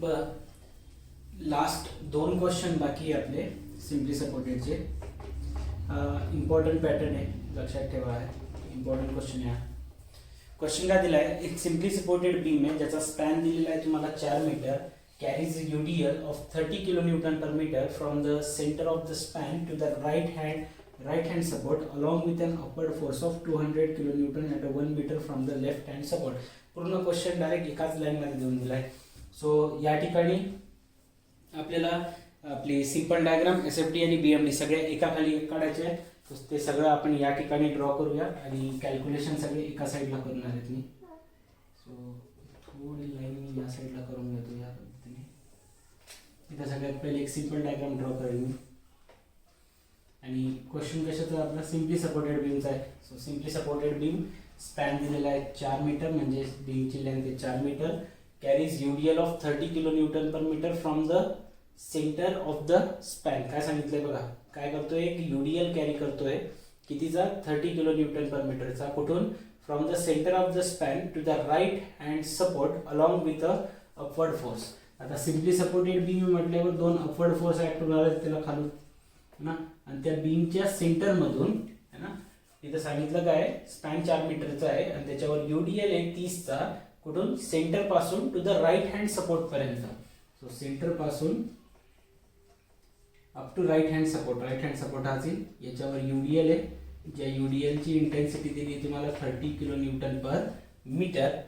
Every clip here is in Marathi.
बरं, लास्ट 2 क्वेश्चन बाकी आहे आपले सिम्पली सपोर्टेडचे. इम्पॉर्टंट पॅटर्न आहे, लक्षात ठेवा. आहे इम्पॉर्टंट क्वेश्चन आहे. क्वेश्चन काय दिला आहे, एक सिम्पली सपोर्टेड बीम आहे ज्याचा स्पॅन दिलेला आहे तुम्हाला 4 metre, carries UDL of 30 kilo newton per metre from the centre of the span to the right hand support along with an upward force of 200 kilo newton at 1 metre from the left hand support. पूर्ण क्वेश्चन डायरेक्ट एकाच लाईनमध्ये देऊन दिला आहे. सो या ठिकाणी आपल्याला आपली सिंपल डायग्राम SFD आणि BMD सगळे एका खाली एक काढायचे आहे. ते सगळं आपण या ठिकाणी ड्रॉ करूया आणि कॅल्क्युलेशन सगळे एका साईडला करणार आहेत मी. सो थोडी लाईन मी या साईडला करून घेतो या पद्धतीने. इथं सगळ्यात पहिले एक सिंपल डायग्राम ड्रॉ करेल मी. आणि क्वेश्चन कशाचा आपला सिम्पली सपोर्टेड बीमचा आहे. So simply supported beam span दिलेला आहे 4 मीटर, म्हणजे बीमची लेंथ आहे 4 metre, carries UDL of 30 kilo newton per metre from the centre of the span. काय सांगितलंय बघा, काय करतोय, एक UDL कॅरी करतोय कितीचा, 30 किलो न्यूटन पर मीटरचा. कुठून, from the centre of the span to the right hand support along with a upward force. आता सिम्पली सपोर्टेड बीम म्हटल्यावर 2 अपवर्ड फोर्स ऍक्ट होणार आहेत त्याला खालून ना, आणि त्या बीमच्या सेंटर मधून है ना, इथं सांगितलं काय, स्पॅन 4 मीटरचा आहे आणि त्याच्यावर UDL आहे 30चा, कुठून, सेंटर पासून to the right hand support पर्यंत. सो सेंटर पासून up to right hand support हा याच्यावर UDL आहे, ज्या UDL ची इंटेन्सिटी दिली तुम्हाला 30 kilo newton per metre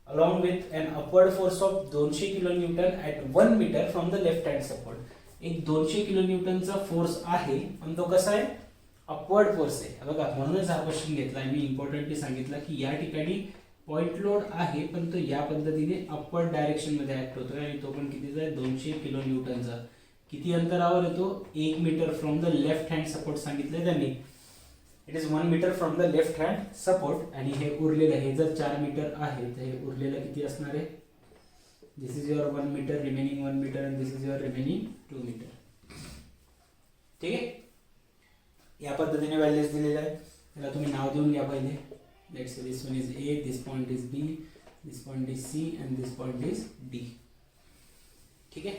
along with an upward force of 200 kilo newton at 1 metre from the left hand support. एक 200 किलो न्यूटनचा फोर्स आहे, पण तो कसा आहे, अपवर्ड फोर्स आहे. बघा, म्हणूनच हा क्वेश्चन घेतला मी, इम्पॉर्टंटली सांगितलं की या ठिकाणी पॉइंट लोड आहे, पण तो या पद्धतीने अपवर्ड डायरेक्शन मध्ये ऍक्ट होतोय आणि तो पण कितीचा आहे, 200 किलो न्यूटनचा. किती अंतरावर येतो, 1 metre from the left hand support सांगितलंय त्यांनी. It is 1 metre from the left hand support. आणि हे उरलेलं, हे जर 4 मीटर आहे तर हे उरलेलं किती असणार आहे, this is your 1 metre, remaining 1 metre, and this is your remaining 2 metre. ठीक आहे, या पद्धतीने व्हॅल्यूज दिलेल्या आहे. त्याला तुम्ही नाव देऊन घ्या पहिले. Let's say this one is A, this point is B, this point is C, and this point is D. ठीक आहे,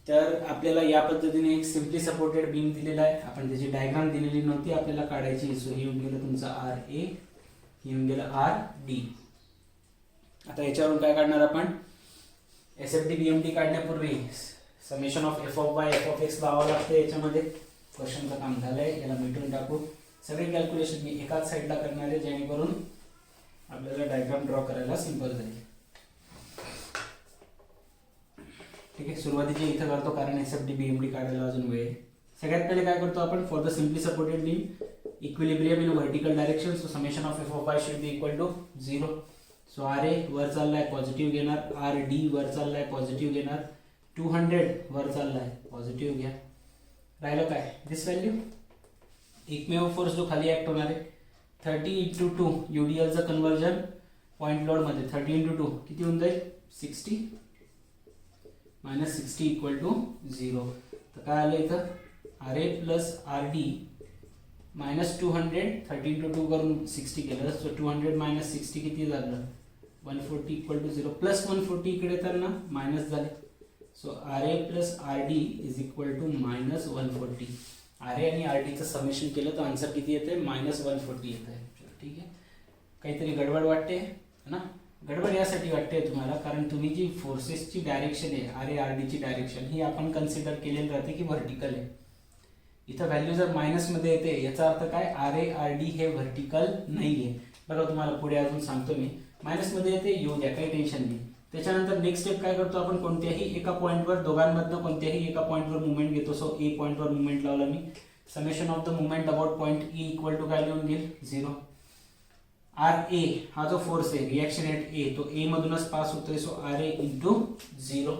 तर आपल्याला या पद्धतीने एक सिम्पली सपोर्टेड बीम दिलेला आहे. आपण त्याची डायग्राम दिलेली नव्हती आपल्याला काढायची. सो हे येऊन गेलं तुमचं RA, हे येऊन गेलं RD. आता याच्यावरून काय काढणार आपण, SFD BMD काढण्यापूर्वी summation of f of y f of x लावावं लागतं. याच्यामध्ये क्वेश्चनचं काम झालंय, याला मिटून टाकू. सगळे कॅल्क्युलेशन मी एकाच साईडला करणार आहे, जेणेकरून आपल्याला डायग्राम ड्रॉ करायला सिंपल जाईल. ठीक आहे, सुरुवातीची इथं करतो कारण SFD BMD काढायला अजून वेळ आहे. सगळ्यात पहिले काय करतो आपण, for the simply supported beam equilibrium in vertical direction. So summation of f of y should be equal to 0. So RA वर चाललाय पॉझिटिव्ह घेणार, RD वर चाललाय पॉझिटिव्ह घेणार, 200 वर चाललाय पॉझिटिव्ह घ्या. राहिलं काय, दिस व्हॅल्यू. एकमेव फोर्स जो खाली ऍक्ट होणार आहे 30 into 2 UDL चं कन्वर्जन पॉइंट लोड मध्ये 30 into 2 किती होऊन जाईल, 60 मायनस 60 इक्वल टू 0. तर काय आलं इथं, RA plus RD minus 200, 30 into 2 करून 60 केलं. सो 200 मायनस 60 किती झालं, 140 इक्वल टू 0. प्लस 140 इकडे तर ना मायनस झाले. So RA plus RD is equal to minus 140. RA आणि RD चं समेशन केलं तर आन्सर किती येते, मायनस 140 येत आहे. ठीक आहे, काहीतरी गडबड वाटते ना. गडबड यासाठी वाटते तुम्हाला कारण तुम्ही जी फोर्सेसची डायरेक्शन आहे RA RD ची डायरेक्शन ही आपण कन्सिडर केलेली राहते की व्हर्टिकल आहे. इथं व्हॅल्यू जर मायनस मध्ये येते याचा अर्थ काय, RA RD हे व्हर्टिकल नाहीये. बघा तुम्हाला पुढे अजून सांगतो मी. मायनस मध्ये येते, येऊ द्या, काही टेन्शन नाही. त्याच्यानंतर नेक्स्ट स्टेप काय करतो आपण, कोणत्याही एका पॉइंटवर, दोघांमधनं कोणत्याही एका पॉइंटवर मुवमेंट घेतो. सो A पॉइंटवर मुवमेंट लावला मी. Summation of the movement about point E equal to काय लिहून घेईल, 0. RA हा जो फोर्स आहे रिएक्शन एट A तो A मधूनच पास होतोय. So RA into 0.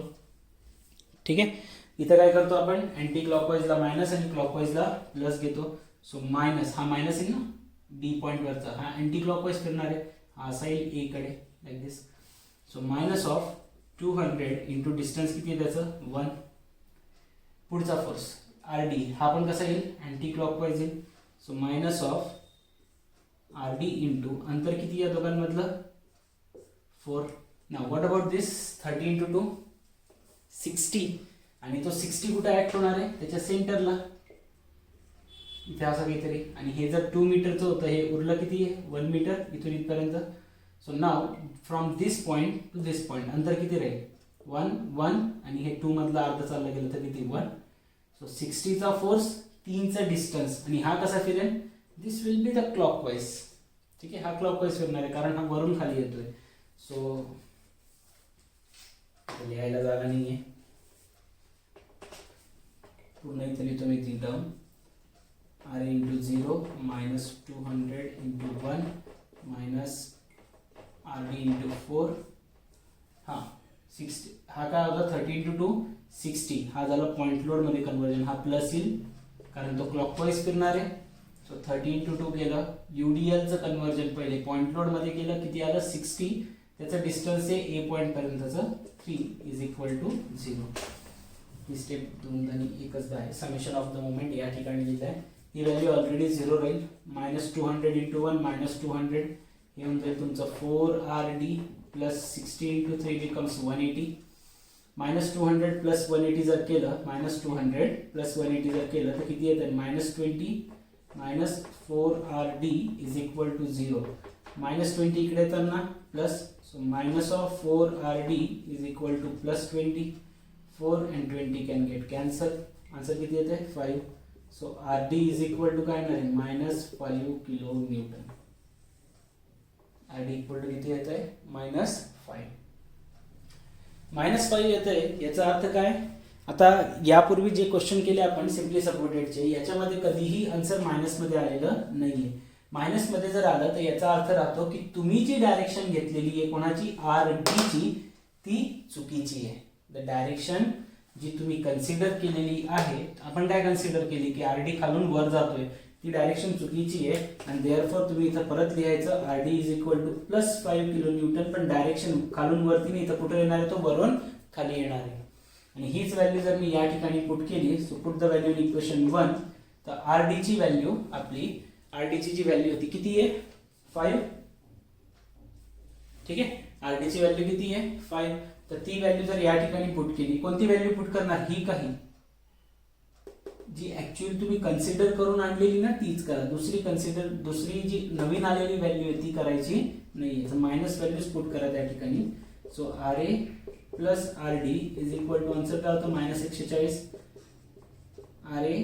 ठीक आहे, इथं काय करतो आपण, अँटी क्लॉकवाईजला मायनस आणि क्लॉकवाईजला प्लस घेतो. सो मायनस, हा मायनस आहे ना B पॉइंट वरचा, हा अँटी क्लॉकवाईज फिरणार आहे, हा असा येईल A कडे, like this. So minus of 200 into distance किती आहे त्याचं 1. पुढचा फोर्स RD हा पण कसा येईल, अँटी क्लॉकवाईज येईल. So minus of RD into अंतर किती या दोघांमधलं 4. Now what about this 30 into 2 60 आणि तो 60 कुठे ऍक्ट होणार आहे त्याच्या सेंटरला इथे असं काहीतरी, आणि हे जर 2 मीटरचं होतं हे उरलं किती आहे 1 मीटर इथून इथपर्यंत. So now from this point two this point अंतर किती राहील 1 1 आणि हे 2 मधला अर्ध चाललं गेलं तर किती 1. सो 60चा फोर्स 3चा डिस्टन्स आणि हा कसा फिरेल दिस विल बी द क्लॉकवाईज. ठीक आहे, हा क्लॉकवाईज फिरणार आहे कारण हा वरून खाली येतोय. सो लिहायला जागा नाहीये पूर्ण इथे लिहितो मी ती term r into 0 minus 200 into 1 minus rd into 4. हा 60 हा काय होता 30 into 2 60 हा झाला पॉइंट लोड मध्ये कन्वर्जन. हा प्लस येईल कारण तो क्लॉकवाईज फिरणार आहे. सो 30 into 2 केलं UDL चं कन्वर्जन पहिले पॉइंट लोड मध्ये केलं किती आलं 60. त्याचं डिस्टन्स आहे A पॉइंट पर्यंतचं 3 इज इक्वल टू 0. ही स्टेप दोन आणि एकच आहे. समेशन ऑफ द मोमेंट या ठिकाणी लिहिलं आहे. ही व्हॅल्यू ऑलरेडी 0 राहील. -200 into 1 -200 हे होऊन जाईल तुमचं 4rd plus 60 into 3 becomes 180. -200 plus 180 जर केलं -200 प्लस 180 जर केलं तर किती येतं -20 -4rd इज इक्वल टू 0. -20 इकडे येताना plus so -4rd is equal to +20. 4 and 20 can get cancelled. Answer किती येते 5. So rd is equal to काय येणार आहे -5 kilo newton. rd equal to किती येत आहे -5. -5 येत आहे याचा अर्थ काय. आता यापूर्वी जे क्वेश्चन केले आपण सिम्पली सपोर्टेडचे याच्यामध्ये कधीही आन्सर मायनस मध्ये आलेलं नाहीये. मायनस मध्ये जर आलं तर याचा अर्थ राहतो की तुम्ही जी डायरेक्शन घेतलेली आहे कोणाची rd ची ती चुकीची आहे. द डायरेक्शन जी तुम्ही कन्सिडर केलेली आहे, आपण काय कन्सिडर केली की rd खालून वर जातोय ती डायरेक्शन चुकीची आहे आणि देअरफॉर तुम्ही इथं परत लिहायचं rd is equal to +5 kilo newton. पण डायरेक्शन खालून वरती नाही इथं कुठे येणार आहे तो वरून खाली येणार आहे. आणि हीच व्हॅल्यू जर मी या ठिकाणी पुट केली so put the value in equation 1 तर rd ची व्हॅल्यू आपली rd ची जी व्हॅल्यू होती किती आहे 5. ठीक आहे, rd ची व्हॅल्यू किती आहे 5. तर ती व्हॅल्यू जर या ठिकाणी पुट केली कोणती व्हॅल्यू पुट करणार ही काही जी ऍक्च्युअली तुम्ही कन्सिडर करून आणलेली ना तीच करा. दुसरी जी नवीन आलेली व्हॅल्यू आहे ती करायची नाहीये. तर मायनस व्हॅल्यूज पुट करा त्या ठिकाणी. So ra plus rd is equal to answer काय होतं -140. ra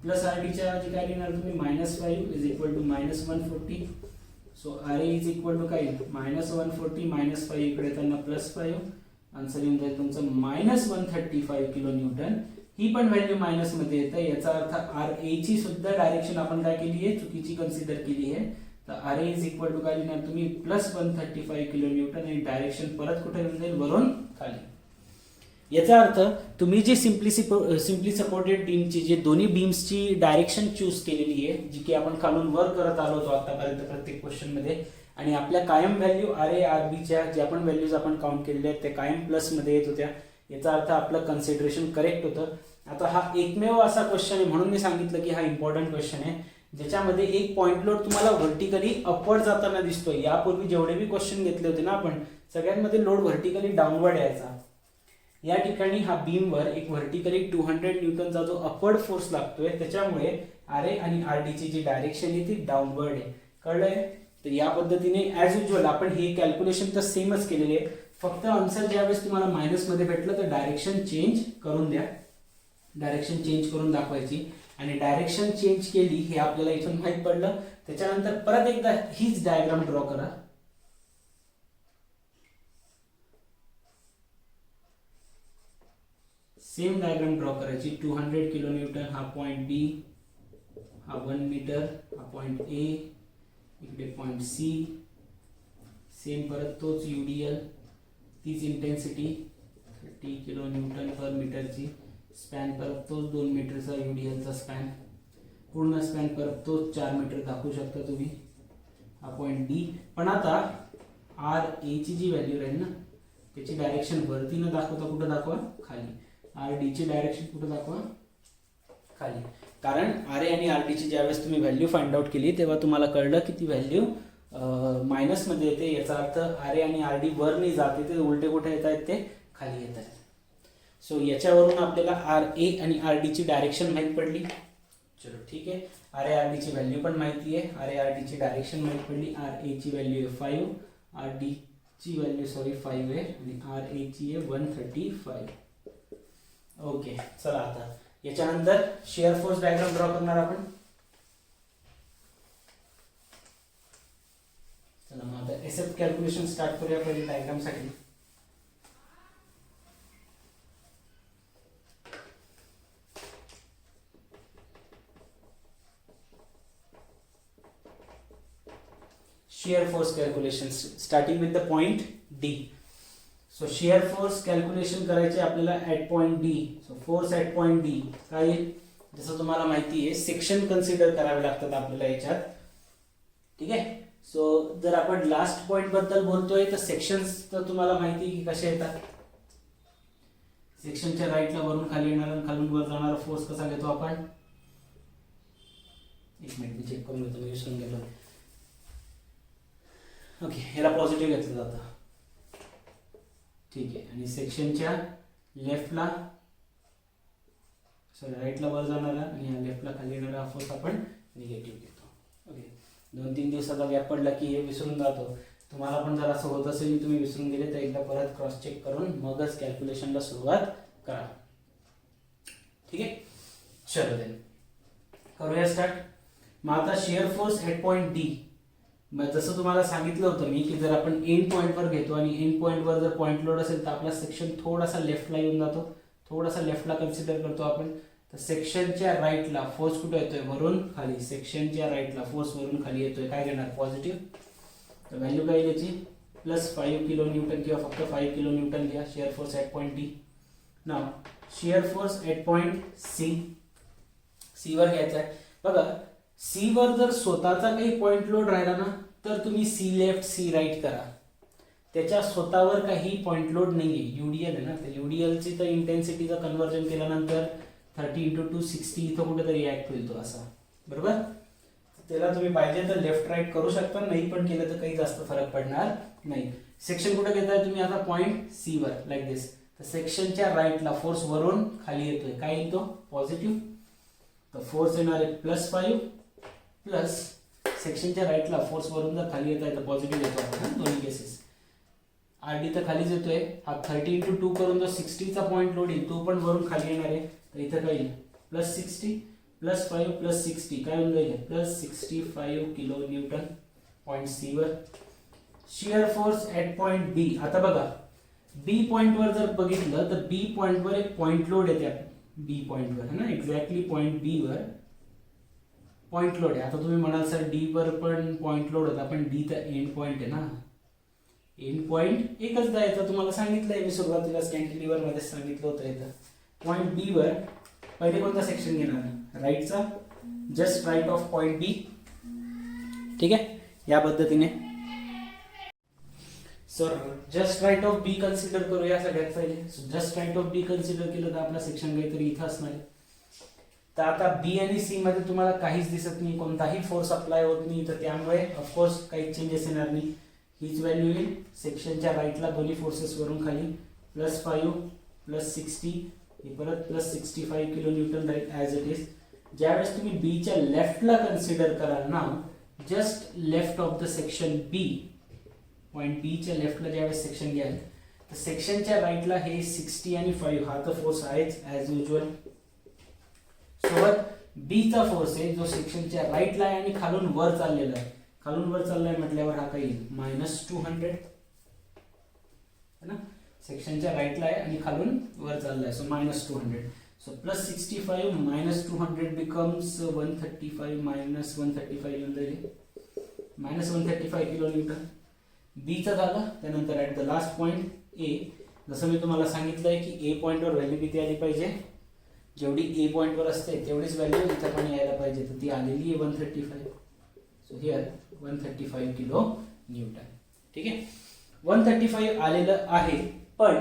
प्लस rd च्या ऐवजी काय लिहिणार तुम्ही -5 is equal to -140. So ra is equal to काय -140 -5 इकडे येताना +5. आन्सर येऊन जाईल तुमचं -135 किलो न्यूटन. ही पण व्हॅल्यू मायनस मध्ये येतं याचा अर्थ ra ची सुद्धा डायरेक्शन आपण काय केली आहे चुकीची कन्सिडर केली आहे. तर ra इज इक्वल टू काय लिहिणार तुम्ही +135 किलो न्यूटन आणि डायरेक्शन परत कुठे येऊन जाईल वरून खाली. याचा अर्थ तुम्ही जी सिम्पली सपोर्टेड बीमची जे दोन्ही बीम्सची डायरेक्शन चूज केलेली आहे जी की आपण खालून वर करत आलो होतो आतापर्यंत प्रत्येक क्वेश्चन मध्ये आणि आपल्या कायम व्हॅल्यू ra rb च्या जे आपण व्हॅल्यूज आपण काउंट केलेल्या आहेत ते कायम प्लस मध्ये येत होत्या. याचा अर्थ आपलं कन्सिडरेशन करेक्ट होतं. आता हा एकमेव असा क्वेश्चन आहे म्हणून मी सांगितलं की हा इम्पॉर्टंट क्वेश्चन आहे ज्याच्यामध्ये एक पॉइंट लोड तुम्हाला व्हर्टिकली अपवर्ड जाताना दिसतोय. यापूर्वी जेवढे भी क्वेश्चन घेतले होते ना आपण सगळ्यांमध्ये लोड व्हर्टिकली डाऊनवर्ड यायचा. या ठिकाणी हा बीमवर एक व्हर्टिकली 200 न्यूटनचा जो अपवर्ड फोर्स लागतोय त्याच्यामुळे ra आणि rd ची जी डायरेक्शन आहे ती डाऊनवर्ड आहे. कळलंय. तर या पद्धतीने ऍज युजुअल आपण हे कॅल्क्युलेशन तर सेमच केलेले आहे. फक्त आन्सर ज्यावेळेस तुम्हाला मायनस मध्ये भेटलं तर डायरेक्शन चेंज करून द्या. डायरेक्शन चेंज करून दाखवायची आणि डायरेक्शन चेंज केली हे आपल्याला इथून माहित पडलं. त्याच्यानंतर परत एकदा हीच डायग्राम ड्रॉ करा. सेम डायग्राम ड्रॉ करायची. 200 किलो न्यूटन हा पॉइंट बी, हा 1 मीटर, हा पॉइंट ए, इकडे पॉइंट सी, सेम परत तोच UDL, तीच इंटेन्सिटी 30 किलो न्यूटन पर मीटरची, स्पॅन परत तोच 2 मीटरचा UDLचा स्पॅन, पूर्ण स्पॅन परत तोच 4 मीटर दाखवू शकता तुम्ही. हा पॉइंट डी. पण आता RA ची जी व्हॅल्यू राहील ना त्याची डायरेक्शन वरती न दाखवता कुठे दाखवा खाली. RD ची डायरेक्शन कुठे दाखवा खाली. कारण RA आणि RD ची ज्यावेळेस तुम्ही व्हॅल्यू फाइंड आउट केली तेव्हा तुम्हाला कळलं की ती व्हॅल्यू मायनस मध्ये येते. याचा अर्थ RA आणि RD वर नाही जाते ते उलटे कुठे येत आहेत ते खाली येत आहेत. सो याच्यावरून आपल्याला आर ए आणि आर डी ची डायरेक्शन माहीत पडली. चलो ठीक आहे, आर ए आर डी ची व्हॅल्यू पण माहिती आहे, आर ए आर डी ची डायरेक्शन माहीत पडली. आर ए ची व्हॅल्यू आहे 5, आर डी ची व्हॅल्यू 5 आहे आणि आर ए ची आहे 135. ओके, चला आता याच्यानंतर शिअर फोर्स डायग्राम ड्रॉ करणार आपण. चला मग आता एसएफ कॅल्क्युलेशन स्टार्ट करूया पहिले डायग्राम साठी. shear force calculation starting with the point D. So shear force calculation करायचे आपल्याला at point D. So force at point D काय आहे, जसं तुम्हाला माहिती आहे सेक्शन कन्सिडर करावे लागतात आपल्याला याच्यात. ठीक आहे, सो जर आपण लास्ट पॉइंट बद्दल बोलतोय तर सेक्शन्स तर तुम्हाला माहिती आहे की कसे येतात. सेक्शनच्या राईटला वरून खाली येणारा आणि खालून वर जाणारा फोर्स कसा घेतो आपण. एक मिनिट मी चेक करून घेतो, मी विसरून गेलो. ओके, ह्याला पॉझिटिव्ह घेतलं जातं. ठीक आहे, आणि सेक्शनच्या लेफ्टला सॉरी राईटला वर जाणारा आणि ह्या लेफ्टला खाली येणारा फोर्स आपण निगेटिव्ह घेतो. ओके, 2-3 दिवसाचा गॅप पडला की हे विसरून जातो. तुम्हाला पण जर असं होत असेल तुम्ही विसरून गेले तर एकदा परत क्रॉस चेक करून मगच कॅल्क्युलेशनला सुरुवात करा. ठीक आहे, चलो देन करूया स्टार्ट. मग आता shear force at point D, जसं तुम्हाला सांगितलं होतं मी की जर आपण एंड पॉईंटवर घेतो आणि एंड पॉईंटवर जर पॉईंट लोड असेल तर आपला सेक्शन थोडासा लेफ्टला येऊन जातो, थोडासा लेफ्टला कन्सिडर करतो आपण. तर सेक्शनच्या राईटला फोर्स कुठे येतोय, वरून खाली. सेक्शनच्या राईटला फोर्स वरून खाली येतोय, काय घेणार पॉझिटिव्ह. तर व्हॅल्यू काय याची +5 किलो न्यूटन किंवा फक्त 5 किलो न्यूटन घ्या. Shear force at point D. नाव shear force at point C वर घ्यायचा आहे. बघा, सी वर जर स्वतःचा काही पॉईंट लोड राहिला ना तर तुम्ही सी लेफ्ट सी राईट करा. त्याच्या स्वतःवर काही पॉईंट लोड नाहीये, यूडीएल आहे ना. तर यूडीएलची तर इंटेन्सिटीचं कन्व्हर्जन केल्यानंतर 30 × 260 इथं कुठेतरी ऍक्ट होईल तो असा, बरोबर. त्याला तुम्ही पाहिजे तर लेफ्ट राईट करू शकता, नाही पण केलं तर काही जास्त फरक पडणार नाही. सेक्शन कुठे घेताय तुम्ही आता पॉईंट सी वर, लाईक दिस. तर सेक्शनच्या राईटला फोर्स वरून खाली येतोय, काय येतो पॉझिटिव्ह. तर फोर्स येणार आहे +5 प्लस सेक्शनच्या राईटला फोर्स वरून जर खाली येत आहे तर पॉझिटिव्ह येतो आपण दोन्ही केसेस. आर डी तर खालीच येतोय, हा 30 × 2 करून जो 60चा पॉईंट लोड येईल तो पण वरून खाली येणार आहे. तर इथं काय येईल +60 +5 +60 काय होऊन जाईल +65 किलो न्यूटन पॉईंट सी वर. शिअर फोर्स ॲट पॉईंट बी. आता बघा बी पॉईंटवर जर बघितलं तर बी पॉईंटवर एक पॉईंट लोड येते. बी पॉईंटवर है ना, एक्झॅक्टली पॉईंट बी वर पॉईंट लोड आहे. आता तुम्ही म्हणाल सर डी वर पण पॉईंट लोड होता, पण डी तर एंड पॉईंट आहे ना. एंड पॉईंट एकच द्यायचा, तुम्हाला सांगितलंय मी सुरुवातीला कॅन्टिलिव्हर मध्ये सांगितलं होतं. इथं पॉईंट बी वर पहिले कोणता सेक्शन घेणार, राईटचा, just right of point B. ठीक आहे, या पद्धतीने. Sir just right of B consider करूया सगळ्यात पहिले. Just right of B consider केलं तर आपला सेक्शन काहीतरी इथं असणार आहे. तर आता बी आणि सी मध्ये तुम्हाला काहीच दिसत नाही, कोणताही फोर्स अप्लाय होत नाही, तर त्यामुळे ऑफकोर्स काही चेंजेस येणार नाही. हीच व्हॅल्यू येईल सेक्शनच्या राईटला दोन्ही फोर्सेस वरून खाली +5 +60 हे परत +65 kilo newton right as it is. ज्यावेळेस तुम्ही बीच्या लेफ्टला कन्सिडर कराल ना, just left of the section B, point बीच्या लेफ्टला ज्यावेळेस सेक्शन घ्याल तर सेक्शनच्या राईटला हे 60 आणि 5 हा तर फोर्स आहेच ॲज युजल. सोबत बीचा फोर्स आहे जो सेक्शनच्या राईटला आहे आणि खालून वर चाललेला आहे. खालून वर चाललाय म्हटल्यावर हा काही -200 है ना. सेक्शनच्या राईटला आहे आणि खालून वर चाललाय, सो -200. सो +65 -200 बिकम्स 135 -135 येऊन जाईल -135 किलो न्यूटन. बीचा झाला. त्यानंतर at the last point A, जसं मी तुम्हाला सांगितलंय की ए पॉईंटवर व्हॅल्यू किती आली पाहिजे, जेवढी ए पॉईंटवर असते तेवढीच व्हॅल्यू इथं पण यायला पाहिजे. तर ती आलेली आहे 135. So here 135 kilo Newton. ठीक आहे, 135 आलेलं आहे. पण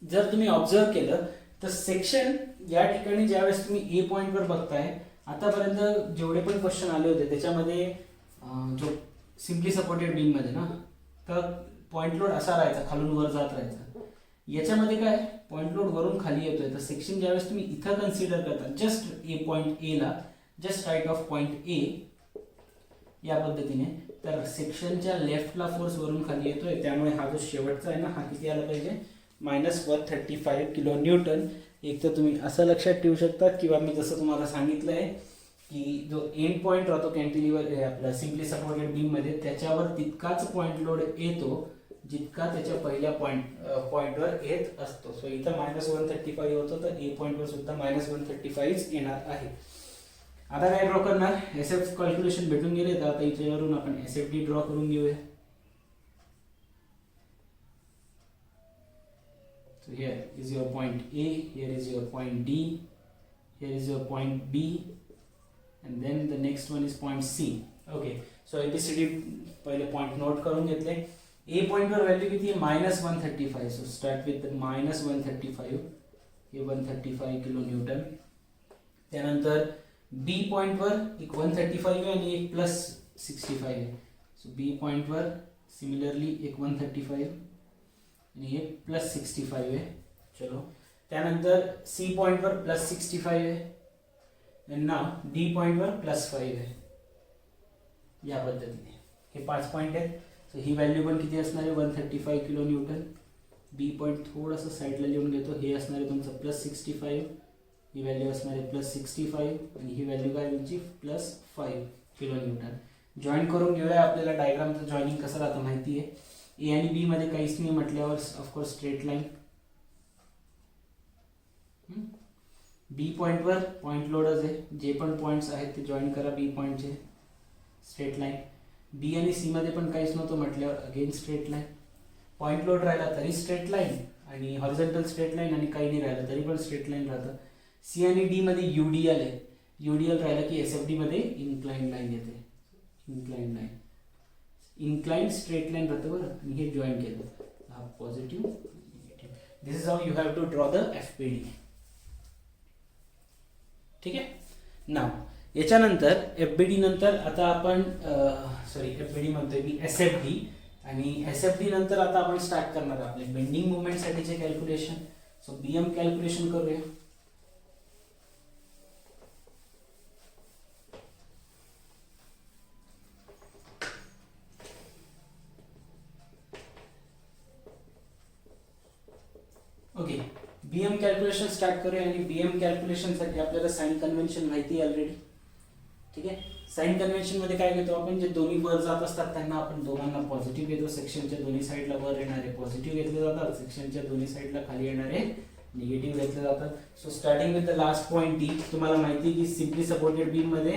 जर तुम्ही ऑब्झर्व केलं तर सेक्शन या ठिकाणी ज्यावेळेस तुम्ही ए पॉईंटवर बघताय, आतापर्यंत जेवढे पण क्वेश्चन आले होते त्याच्यामध्ये जो सिम्पली सपोर्टेड बीम मध्ये ना, तर पॉईंट लोड असा राहायचा, खालून वर जात राहायचा. याच्यामध्ये काय पॉईंट लोड वरून खाली येतोय, तर सेक्शन ज्यावेळेस तुम्ही इथं कन्सिडर करता जस्ट ए पॉईंट ए ला, just right of point A या पद्धतीने, तर सेक्शनच्या लेफ्टला फोर्स वरून खाली येतोय, त्यामुळे हा जो शेवटचा आहे ना हा किती आला पाहिजे -135 किलो न्यूटन. एक तर तुम्ही असं लक्षात ठेवू शकता किंवा मी जसं तुम्हाला सांगितलं आहे की जो एंड पॉईंट राहतो कॅन्टिलिव्हर आपला सिम्पली सपोर्टेड बीम मध्ये त्याच्यावर तितकाच पॉईंट लोड येतो जितका त्याच्या पहिल्या पॉईंटवर येत असतो. सो इथं -135 होतं, तर ए पॉईंटवर सुद्धा -135 येणार आहे. आता काय ड्रॉ करणार, SF कॅल्क्युलेशन भेटून गेले, तर आता इथेवरून आपण SFD ड्रॉ करून घेऊया. So here is your point A, here is your point D, here is your point B, and then the next one is point C. Okay, so ABCD पहिले पॉइंट नोट करून घेतले. A पॉइंट वर व्हॅल्यू किती आहे -135. सो स्टार्ट विथ -135, हे 135 किलो न्यूटन. त्यानंतर B पॉइंट वर एक 135 आहे आणि एक +65 आहे. सो B पॉइंट वर सिमिलरली एक 135 आणि एक +65 आहे. चलो, त्यानंतर C पॉइंट वर +65 आहे आणि नाव D पॉइंट वर +5 आहे. या पद्धतीने हे 5 पॉइंट आहेत. सो ही व्हॅल्यू पण किती असणार आहे 135 किलो न्यूटन. बी पॉइंट थोडंसं साईडला लिहून घेतो, हे असणार आहे तुमचं +65, ही व्हॅल्यू असणार आहे +65 आणि ही व्हॅल्यू काय तुमची +5 किलो न्यूटन. जॉईन करून घेऊया. आपल्याला डायग्रामचं जॉईनिंग कसं राहतं माहिती आहे. ए आणि बी मध्ये काहीच नाही म्हटल्यावर ऑफकोर्स स्ट्रेट लाईन. बी पॉइंटवर पॉइंट लोडच आहे, जे पण पॉइंट्स आहेत ते जॉईन करा बी पॉइंटचे, स्ट्रेट लाईन. बी आणि सी मध्ये पण काहीच नव्हतं म्हटल्यावर again straight line. Point load राहिला तरी स्ट्रेट लाईन आणि हॉरिझॉन्टल स्ट्रेट लाईन, आणि काही नाही राहिलं तरी पण स्ट्रेट लाईन राहतं. सी आणि डी मध्ये UDL आहे, UDL राहिलं की SFD मध्ये इन्क्लाइंड लाईन येते. Inclined line, inclined straight line राहतं बरं, आणि हे जॉईन केलं हा positive negative. This is how you have to draw the FPD. ठीक आहे. नाव याच्यानंतर FBD नंतर आता आपण FBD म्हणतोय मी SFD, आणि SFD नंतर आता आपण स्टार्ट करणार आपले बेंडिंग मुवमेंट साठीचे कॅल्क्युलेशन. सो BM कॅल्क्युलेशन करूया. ओके, BM कॅल्क्युलेशन स्टार्ट करूया. आणि BM कॅल्क्युलेशन साठी आपल्याला साइन कन्व्हेन्शन माहिती आहे ऑलरेडी. ठीक आहे. साइन कन्व्हेन्शन मध्ये काय घेतो आपण, जे दोन्ही वर जात असतात त्यांना आपण दोघांना पॉझिटिव्ह घेतो. सेक्शनच्या दोन्ही साईडला वर येणारे पॉझिटिव्ह घेतले जातात, सेक्शनच्या दोन्ही साईडला खाली येणारे निगेटिव्ह घेतले जातात. So starting with the last point D, तुम्हाला माहिती आहे की सिम्पली सपोर्टेड बीम मध्ये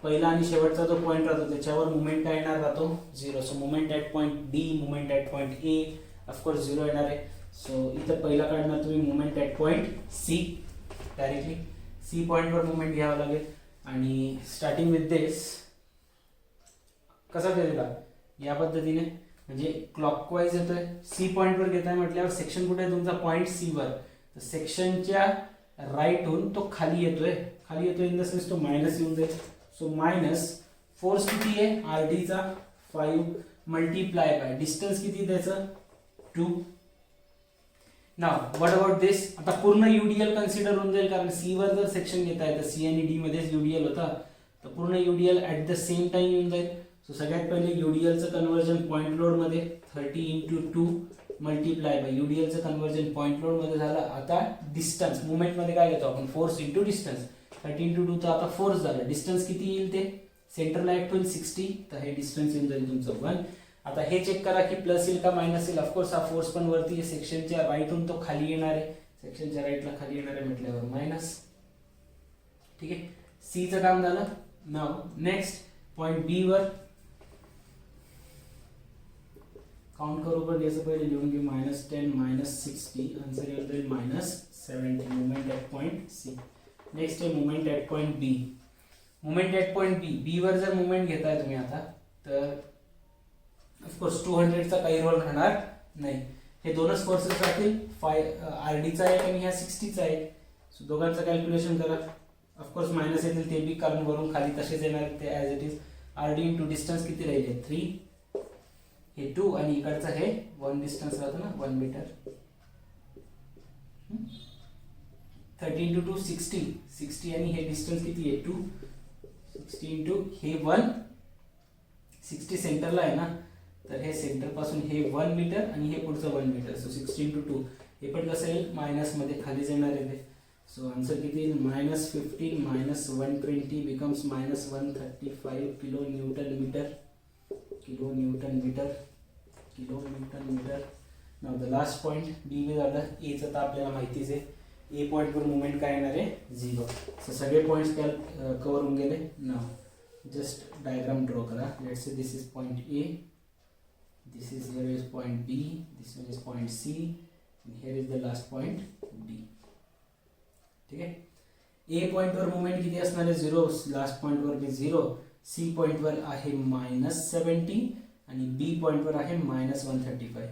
पहिला आणि शेवटचा जो पॉइंट राहतो त्याच्यावर मुवमेंट काय येणार राहतो 0. So movement at point D, movement at point A of course 0 येणार आहे. सो इथं पहिला काढणार तुम्ही movement at point C, directly C पॉइंटवर मुवमेंट घ्यावा लागेल. आणि स्टार्टिंग विथ दिस कसा केलेला या पद्धतीने, म्हणजे क्लॉकवाईज येतोय. C पॉइंटवर घेताय म्हटल्यावर सेक्शन कुठे आहे तुमचा पॉइंट C वर, तर सेक्शनच्या राईटहून तो खाली येतोय इन द सेन्स तो मायनस येऊन जाईल. सो मायनस फोर्स किती आहे RD चा 5 मल्टिप्लाय बाय डिस्टन्स किती त्याचं 2. नाव व्हॉट अबाउट दिस, आता पूर्ण UDL कन्सिडर होऊन जाईल, कारण C वर जर सेक्शन घेताय तर C आणि D मध्येच UDL होता, तर पूर्ण UDL at the same time येऊन जाईल. सो सगळ्यात पहिले UDLचं कन्वर्जन पॉइंट लोड मध्ये 30 × 2 मल्टिप्लाय बाय UDLचं कन्वर्जन पॉइंट लोड मध्ये झालं. आता डिस्टन्स मुवमेंट मध्ये काय घेतो आपण फोर्स इंटू डिस्टन्स, 30 × 2 तर आता फोर्स झालं. डिस्टन्स किती येईल ते सेंटरला ॲक्ट होईल 60, तर हे डिस्टन्स येऊन जाईल तुमचं 1. आता हे चेक करा की प्लस येईल का मायनस येईल. ऑफकोर्स हा फोर्स पण वरती आहे, सेक्शनच्या राईटहून तो खाली येणार आहे, सेक्शनच्या राईटला खाली येणार आहे म्हटल्यावर मायनस. ठीक आहे, C चं काम झालं. नाव नेक्स्ट पॉइंट B वर काउंट करू, पण याचं पहिले लिहून घेऊ -10 -60, आन्सर येईल जाईल -70 movement at point C. Next आहे movement at point B. Movement at point B वर जर मुवमेंट घेताय तुम्ही आता, तर ऑफकोर्स 200 चा काही रोल राहणार नाही. हे दोनच फोर्सेस राहतील, RD चा आहे आणि ह्या 60 चा आहे. सो दोघांचं कॅल्क्युलेशन करा. ऑफकोर्स मायनस येतील ते बी, कारण वरून खाली तसेच येणार ते as it is. RD into distance किती राहिले 3, हे 2 आणि इकडचं हे 1 डिस्टन्स राहतं ना 1 मीटर. 30 into 2 60, 60 आणि हे डिस्टन्स किती आहे 2, 60 into हे 1, 60 सेंटरला आहे ना, तर हे सेंटर पासून हे 1 मीटर आणि हे पुढचं 1 मीटर. सो 60 into 2 हे पण कसं येईल मायनस मध्ये खाली जाणार आहे ते. सो आन्सर किती येईल -15 minus 120 becomes -135 kilo newton metre. Kilo newton metre. Now the last point B झालं. ए चं तर आपल्याला माहितीच आहे. ए पॉइंट वर मुवमेंट काय येणार आहे 0. सो सगळे पॉइंट्स कव्हर होऊन गेले. नाउ जस्ट डायग्राम ड्रॉ करा. Let's say this is point A, this is here is point B, this one is point C, and here is the last point D. ठीक आहे. A पॉइंट वर मुवमेंट किती असणार आहे 0, लास्ट पॉइंट वर बी 0, C पॉइंट वर आहे -70 आणि B पॉइंट वर आहे -135.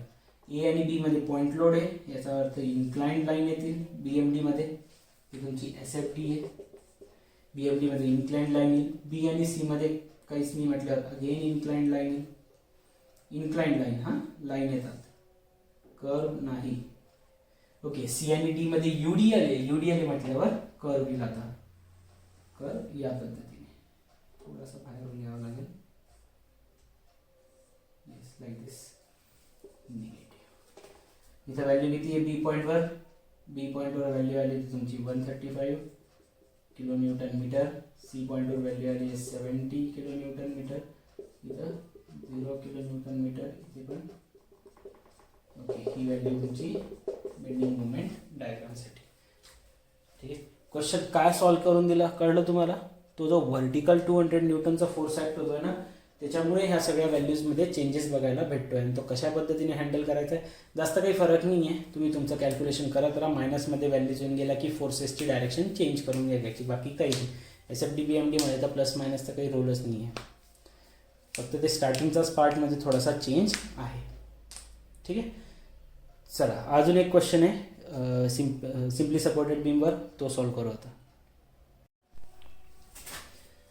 A आणि B मध्ये पॉइंट लोड आहे, याचा अर्थ इन्क्लाइंड लाईन येतील BMD मध्ये. ही तुमची SFD आहे. BMD मध्ये इन्क्लाइंड लाईन येईल. B आणि C मध्ये काहीच नाही म्हटल्यावर अगेन इन्क्लाइंड लाईन येईल. इन्क्लाइंड लाईन हा लाईन येतात, कर्व नाही. ओके. सी आणि डी मध्ये यूडीएल आहे. यूडीएल म्हटल्यावर कर्व येईल. आता कर्व या पद्धतीने थोडासा बाहेरून यावं लागेल. येस लाईक दिस. निगेटिव्ह. इथं व्हॅल्यू किती आहे बी पॉइंटवर. बी पॉइंटवर व्हॅल्यू आली तुमची 135 किलो न्यूटन मीटर. सी पॉइंटवर व्हॅल्यू आली 70 किलो न्यूटन मीटर. इथं 0 किलो न्यूटन मीटर इथे पण. ओके. ही व्हॅल्यू तुमची बेंडिंग मोमेंट डायग्रामसाठी. ठीक आहे. क्वेश्चन काय सॉल्व्ह करून दिला कळलं तुम्हाला. तो जो व्हर्टिकल 200 न्यूटनचा फोर्स ऍक्ट होतोय ना, त्याच्यामुळे ह्या सगळ्या व्हॅल्यूजमध्ये चेंजेस बघायला भेटतोय. आणि तो कशा पद्धतीने हँडल करायचा आहे जास्त काही फरक नाही आहे. तुम्ही तुमचं कॅल्क्युलेशन करत राहा. मायनसमध्ये व्हॅल्यूज येऊन गेला की फोर्सेसची डायरेक्शन चेंज करून घ्यायची. बाकी काही नाही. SFD BMD मध्ये तर प्लस मायनसचा काही रोलच नाही आहे. फक्त ते स्टार्टिंगचाच पार्टमध्ये थोडासा चेंज आहे. ठीक आहे. चला अजून एक क्वेश्चन आहे सिम्पली सपोर्टेड बीमवर, तो सॉल्व्ह करू आता.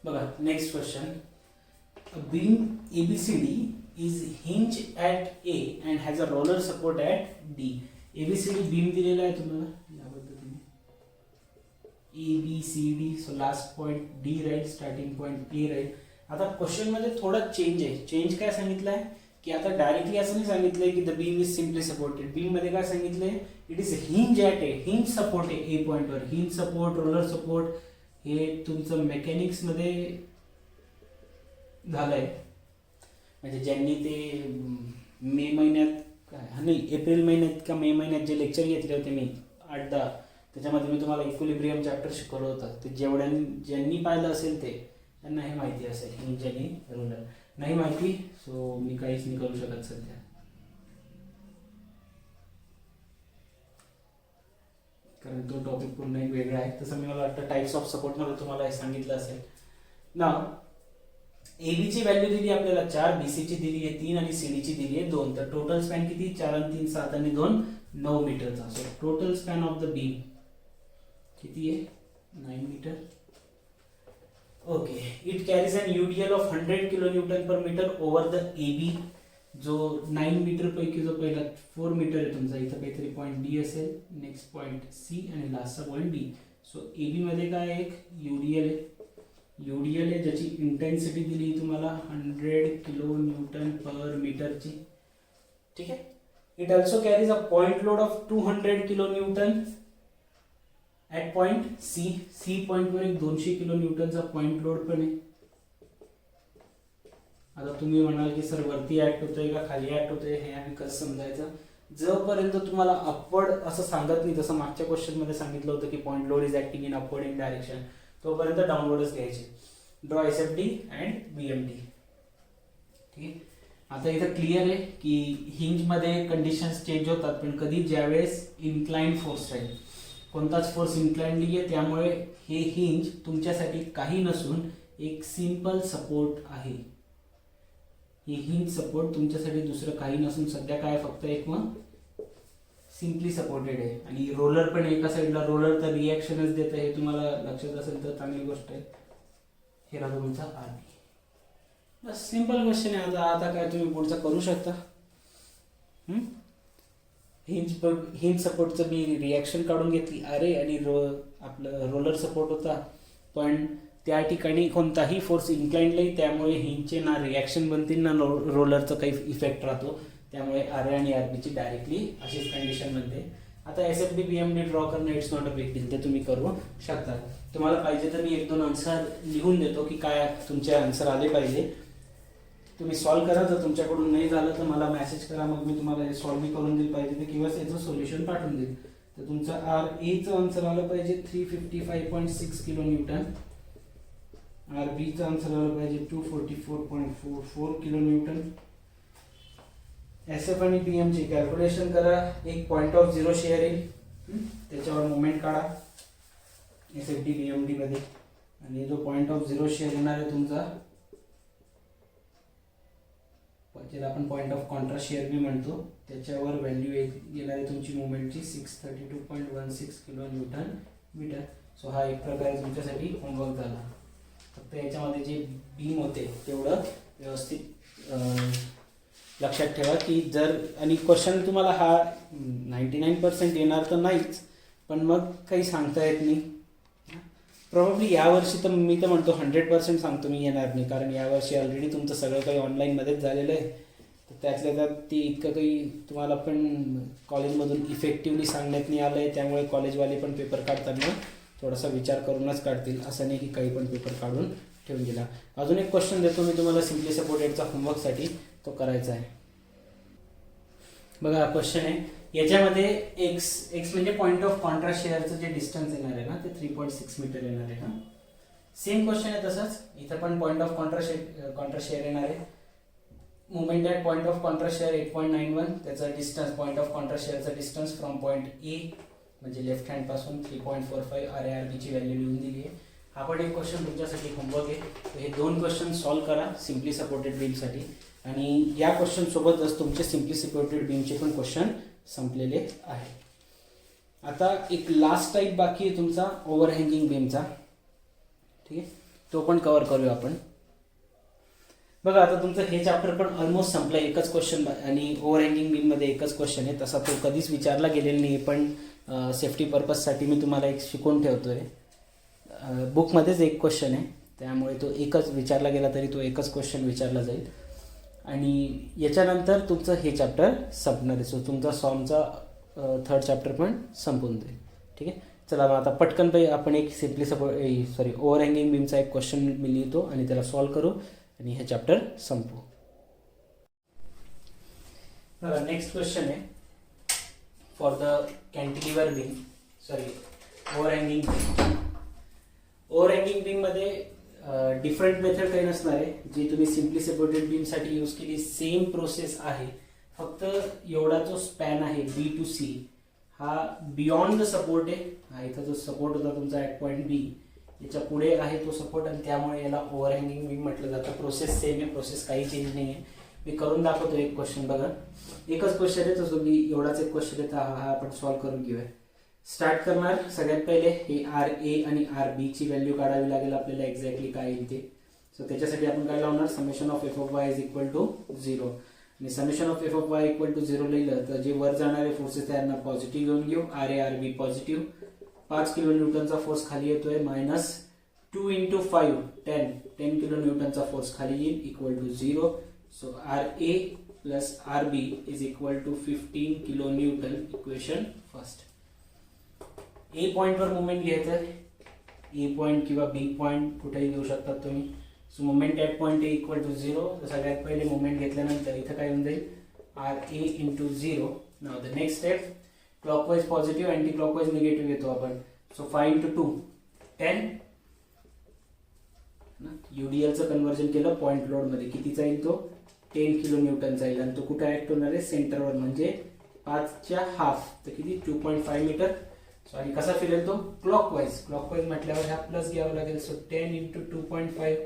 बघा next question. A beam ABCD is hinged at A and has a roller support at D. ABCD beam दिलेला आहे तुम्हाला या पद्धतीने ABCD. So last point D राहील, स्टार्टिंग पॉइंट A राहील. आता क्वेश्चन मध्ये थोडा चेंज आहे. चेंज काय सांगितलं आहे की आता डायरेक्टली असं नाही सांगितलंय की the beam is simply supported. Beam मध्ये काय सांगितलंय it is hinge at a. Hinge support आहे ए पॉइंटवर. हिंज सपोर्ट, रोलर सपोर्ट हे तुमचं मेकॅनिक्स मध्ये झालंय. म्हणजे ज्यांनी ते मे महिन्यात काय नाही एप्रिल महिन्यात का मे महिन्यात जे लेक्चर घेतले होते मी 8-10, त्याच्यामध्ये मी तुम्हाला इक्विलिब्रियम चॅप्टर शिकवलं होतं. ते ज्यांनी पाहिलं असेल ते त्यांना हे माहिती असेल. हिंज आणि रोलर नाही माहिती सो मी काहीच नाही करू शकत सध्या. कारण तो टॉपिक पूर्ण एक वेगळा आहे. तसं मी मला वाटतं टाइप्स ऑफ सपोर्ट मध्ये तुम्हाला हे सांगितलं असेल ना. AB ची व्हॅल्यू दिली आपल्याला 4, BC ची दिली आहे 3 आणि CD ची दिली आहे 2. तर टोटल स्पॅन किती 4 आणि 3 7 आणि 2 9 मीटरचा. So total span of the beam किती आहे 9 metre. Okay. It carries an UDL of 100 kilo newton per metre over the AB. जो 9 मीटर पैकी जो पहिला 4 मीटर आहे तुमचा, इथं काहीतरी पॉईंट D असेल, नेक्स्ट पॉईंट C आणि लास्टचा पॉईंट D. सो AB मध्ये काय एक UDL आहे. UDL आहे ज्याची इंटेन्सिटी दिली तुम्हाला 100 किलो न्यूटन पर मीटरची. ठीक आहे. It also carries a point load of 200 kilo Newton at point C पॉइंटवर एक 200 किलो न्यूटनचा पॉइंट लोड पण आहे. आता तुम्ही म्हणाल की सर वरती ऍक्ट होतोय का खाली ऍक्ट होतोय हे आम्ही कसं समजायचं. जोपर्यंत तुम्हाला अपवर्ड असं सांगत नाही, जसं मागच्या क्वेश्चन मध्ये सांगितलं होतं की point load is acting in upward in direction, तोपर्यंत डाउनवर्डच घ्यायचे. Draw SFD and BMD. ठीक आहे. आता इथं क्लिअर आहे की हिंज मध्ये कंडिशन्स चेंज होतात, पण कधी ज्यावेळेस इन्क्लाइंड फोर्स राहील. कोणताच फोर्स इन्क्लाइंडली आहे, त्यामुळे हे हिंज तुमच्यासाठी काही नसून एक सिंपल सपोर्ट आहे. ही हिंज सपोर्ट तुमच्यासाठी दुसरं काही नसून सध्या काय फक्त एक मग सिम्पली सपोर्टेड आहे. आणि रोलर पण एका साईडला, रोलर तर रिॲक्शनच देत आहे, हे तुम्हाला लक्षात असेल तर चांगली गोष्ट आहे. हे राहतो तुमचा RB. बस सिंपल क्वेश्चन आहे. आता काय तुम्ही पुढचा करू शकता. हिंज सपोर्टचं मी रिॲक्शन काढून घेतली अरे, आणि आपलं रोलर सपोर्ट होता, पण त्या ठिकाणी कोणताही फोर्स इन्क्लाइंड नाही, त्यामुळे हिंजचे ना रिॲक्शन बनतील ना रोलरचा काही इफेक्ट राहतो, त्यामुळे आर आणि आरबीची डायरेक्टली अशीच कंडिशन बनते. आता SFD BMD ड्रॉ करणं it's not a big deal, ते तुम्ही करू शकता. तुम्हाला पाहिजे तर मी 1-2 आन्सर लिहून देतो की काय तुमचे आन्सर आले पाहिजे, तुम्ही सॉल्व्ह करा. जर तुमच्याकडून नाही झालं तर मला मेसेज करा, मग मी तुम्हाला हे सॉल्व्ह करून देईल पाहिजे ते, किंवा याचं सोल्युशन पाठवून देईल. तर तुमचा RAचं आन्सर आलं पाहिजे 355.6 किलो न्यूटन, RBचं आन्सर आलं पाहिजे 244.44 किलो न्यूटन. SF आणि PM ची कॅल्क्युलेशन करा, एक पॉइंट ऑफ झिरो शेअर येईल, त्याच्यावर मोमेंट काढा SFD BMD मध्ये, आणि जो पॉइंट ऑफ झिरो शेअर येणार आहे तुमचा, ज्याला आपण पॉइंट ऑफ कॉन्ट्रास्ट शेअर बी म्हणतो, त्याच्यावर व्हॅल्यू येणार आहे तुमची मोमेंटची 632.16 किलो न्यूटन मीटर. सो हा एक प्रकारे तुमच्यासाठी होमवर्क झाला. फक्त याच्यामध्ये जे बीम होते तेवढं व्यवस्थित लक्षात ठेवा की जर, आणि क्वेश्चन तुम्हाला हा 99% येणार तर नाहीच, पण मग काही सांगता येत नाही. प्रॉब्ली यावर्षी तर मी तर म्हणतो 100% सांगतो मी येणार नाही, कारण यावर्षी ऑलरेडी तुमचं सगळं काही ऑनलाईनमध्येच झालेलं आहे. तर त्यातल्या त्यात ते इतकं काही तुम्हाला पण कॉलेजमधून इफेक्टिव्हली सांगण्यात नाही आलं आहे, त्यामुळे कॉलेजवाले पण पेपर काढताना थोडासा विचार करूनच काढतील, असं नाही की काही पण पेपर काढून ठेवून दिला. अजून एक क्वेश्चन देतो मी तुम्हाला सिम्पली सपोर्टेडचा होमवर्कसाठी, तो करायचा आहे. बघा क्वेश्चन आहे, याच्यामध्ये एक्स म्हणजे पॉइंट ऑफ कॉन्ट्रास्ट शेअरचं जे डिस्टन्स येणार आहे ना ते 3.6 मीटर येणार आहे. सेम क्वेश्चन आहे तसंच, इथं पण पॉइंट ऑफ कॉन्ट्रास्ट शेअर येणार आहे. Movement at point of contrast share 8.91, त्याचा डिस्टन्स पॉइंट ऑफ कॉन्ट्रास्ट शेअरचा डिस्टन्स फ्रॉम पॉइंट ए म्हणजे लेफ्ट हँड पासून 3.45 RARBची व्हॅल्यू लिहून दिली आहे. हा पण एक क्वेश्चन तुमच्यासाठी होमवर्क आहे. हे 2 क्वेश्चन सॉल्व्ह करा सिम्पली सपोर्टेड बीमसाठी, आणि या क्वेश्चन सोबतच तुमचे सिम्पली सपोर्टेड बीमचे पण क्वेश्चन संपलेले आहे. आता एक लास्ट टाईप बाकी आहे तुमचा ओव्हरहँगिंग बीमचा, ठीक आहे, तो पण कव्हर करूया आपण. बघा आता तुमचं हे चॅप्टर पण ऑलमोस्ट संपलं, एकच क्वेश्चन, आणि ओव्हरहँगिंग बीममध्ये एकच क्वेश्चन आहे. तसा तो कधीच विचारला गेलेला नाही, पण सेफ्टी पर्पजसाठी मी तुम्हाला एक शिकवून ठेवतोय. बुकमध्येच एक क्वेश्चन आहे, त्यामुळे तो एकच विचारला गेला तरी तो एकच क्वेश्चन विचारला जाईल. आणि याच्यानंतर तुमचं हे चॅप्टर संपणार आहे. सो तुमचा सॉमचा 3rd चॅप्टर पण संपून जाईल, ठीक आहे. चला मग आता पटकन आपण एक सिम्पली ओव्हरहँगिंग बीमचा एक क्वेश्चन मी लिहितो आणि त्याला सॉल्व्ह करू आणि हे चॅप्टर संपू. नेक्स्ट क्वेश्चन आहे for the cantilever beam, overhanging beam. Overhanging beam मध्ये डिफरंट मेथड काही नसणार आहे, जी तुम्ही सिम्पली सपोर्टेड बीमसाठी यूज केली सेम प्रोसेस आहे. फक्त एवढा जो स्पॅन आहे B to C हा बियॉन्ड द सपोर्ट आहे. हा इथं जो सपोर्ट होता तुमचा ॲट पॉईंट B याच्या पुढे आहे तो सपोर्ट, आणि त्यामुळे याला ओव्हरहँगिंग बीम म्हटलं जातं. प्रोसेस सेम आहे, प्रोसेस काही चेंज नाही आहे. मी करून दाखवतो एक क्वेश्चन. बघा एकच क्वेश्चन आहे, तसं मी एवढाच एक क्वेश्चन आहे, हा आपण सॉल्व्ह करून घेऊया. स्टार्ट करणार सगळ्यात पहिले हे RA आणि RB ची व्हॅल्यू काढावी लागेल आपल्याला, एक्झॅक्टली काय येईल ते. सो त्याच्यासाठी आपण काय लावणार, summation of f(y) is equal to 0. आणि summation of f(y) equal to 0 लिहिलं तर जे वर जाणारे फोर्सेस त्यांना पॉझिटिव्ह घेऊन घेऊ. RA RB पॉझिटिव्ह, 5 किलो न्यूटनचा फोर्स खाली येतोय, मायनस 2 × 5 10 किलो न्यूटनचा फोर्स खाली येईल, equal to 0. So RA plus RB is equal to 15 kilo newton. Equation first. A पॉइंटवर मुवमेंट घ्यायचं आहे, ए पॉइंट किंवा बी पॉइंट कुठेही घेऊ शकतात तुम्ही. So movement at point A equal to 0. सगळ्यात पहिले मुवमेंट घेतल्यानंतर इथं काय होऊन जाईल, RA × 0. Now the next step, clockwise positive, anti clockwise negative घेतो आपण. सो 5 × 2 10. UDLचं कन्व्हर्जन केलं पॉइंट लोडमध्ये, कितीचा येईल तो 10 किलो न्यूटनचा येईल, आणि तो कुठे ऍक्ट होणार आहे, सेंटरवर, म्हणजे 5च्या हाफ, तर किती 2.5 मीटर. सो आणि कसा फिरेल तो, क्लॉकवाईज. क्लॉकवाईज म्हटल्यावर हा प्लस घ्यावा लागेल. सो 10 × 2.5,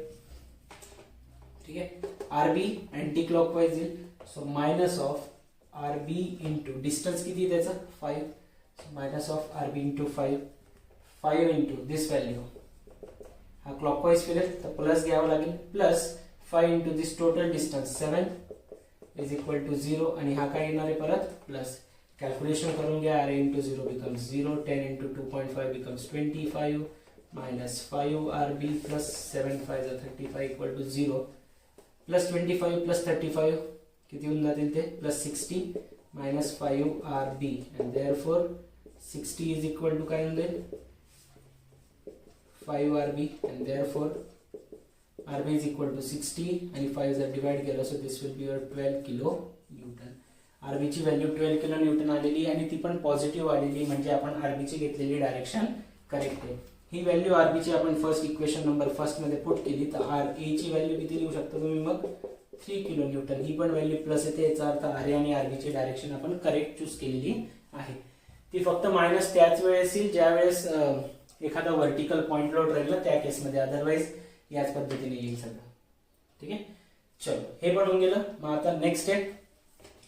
ठीक आहे. RB अँटी क्लॉकवाईज येईल. So minus of RB into distance किती त्याचा 5. So minus of RB × 5 into this value. हा क्लॉकवाईज फिरेल तर प्लस घ्यावा लागेल, plus 5 into this total distance 7 is equal to 0. आणि हा काय येणार आहे परत प्लस. कॅल्क्युलेशन करून घ्या. RA into 0 becomes 0, 10 into 2.5 becomes 25 minus 5 RB plus 7 5 35 equal to 0 plus 25 plus 35 किती होऊन जातील ते plus 60 minus 5 RB and therefore 60 is equal to काय होऊन जाईल 5 RB and therefore RB is equal to 60 आणि 5 जर डिवाइड केलं so this will be your 12 kilo Newton. RB ची व्हॅल्यू 12 किलो न्यूटन आलेली आणि ती पण पॉझिटिव्ह आलेली म्हणजे आपण RB ची घेतलेली डायरेक्शन करेक्ट आहे. ही व्हॅल्यू RB ची आपण फर्स्ट इक्वेशन नंबर फर्स्ट मध्ये पुट केली तर RA ची व्हॅल्यू किती लिहू शकता तुम्ही मग 3 किलो न्यूटन. ही पण व्हॅल्यू प्लस येते याचा अर्थ RA आणि RB ची डायरेक्शन आपण करेक्ट चूज केलेली आहे. ती फक्त मायनस त्याच वेळेस येईल ज्या वेळेस एखादा व्हर्टिकल पॉइंट लोड राहिला त्या केस मध्ये, अदरवाइज याच पद्धतीने येईल सगळं. ठीक आहे, चलो हे पण होऊन गेलं. मग आता next step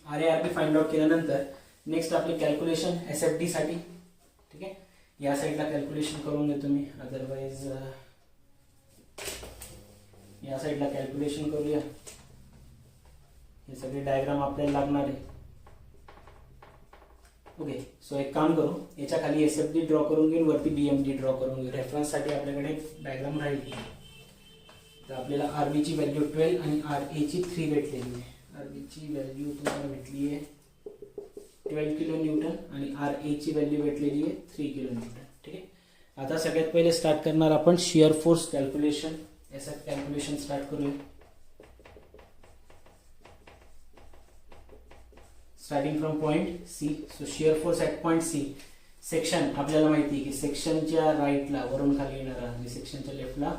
RA RB find out केल्यानंतर नेक्स्ट आपली कॅल्क्युलेशन SFD साठी. ठीक आहे, या साइडला कॅल्क्युलेशन करून घेतो मी, अदरवाइज या साइडला कॅल्क्युलेशन करूया. हे सगळे डायग्राम आपल्याला लागणार आहे. ओके, सो एक काम करू, याच्या खाली SFD ड्रॉ करून घेऊन वरती BMD ड्रॉ करून घेऊ. रेफरन्स साठी आपल्याकडे डायग्राम राहील. तर आपल्याला RB ची व्हॅल्यू 12 आणि RA ची 3 भेटलेली आहे. RB ची व्हॅल्यू तुम्हाला भेटली आहे 12 किलो न्यूटन आणि RA ची व्हॅल्यू भेटलेली आहे 3 किलो न्यूटन. ठीक आहे, आता सगळ्यात पहिले स्टार्ट करणार आपण shear force calculation. SF calculation start करूया. Starting from point C. So shear force at point C. Section आपल्याला माहिती आहे की सेक्शनच्या राईटला वरून खाली येणारा आणि सेक्शनच्या लेफ्टला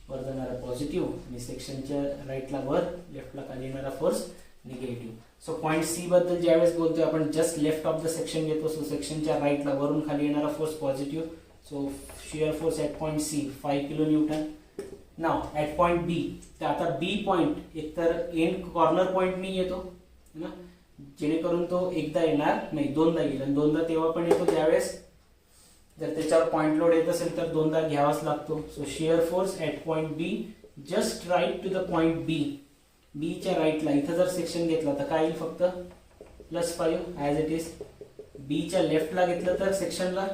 वर जाणारा पॉझिटिव्ह आणि सेक्शनच्या राईटला वर लेफ्टला खाली येणारा force negative. So point C बद्दल ज्यावेळेस बोलतोय आपण just left of the section घेतो. सो सेक्शनच्या राईटला वरून खाली येणारा force positive. So shear force at point C 5 kilo Newton. Now at point B, तर आता B पॉइंट एकतर एंड कॉर्नर पॉइंटनी येतो ना, जेणेकरून तो एकदा येणार नाही दोनदा येईल. आणि दोनदा तेव्हा पण येतो ज्यावेळेस जर त्याच्यावर पॉइंट लोड येत असेल तर दोनदा घ्यावाच लागतो. So shear force at point B just right to the point B. B च्या राईटला इथं जर सेक्शन घेतला तर काय येईल फक्त +5 ॲज इट इज. B च्या लेफ्टला घेतलं तर सेक्शनला,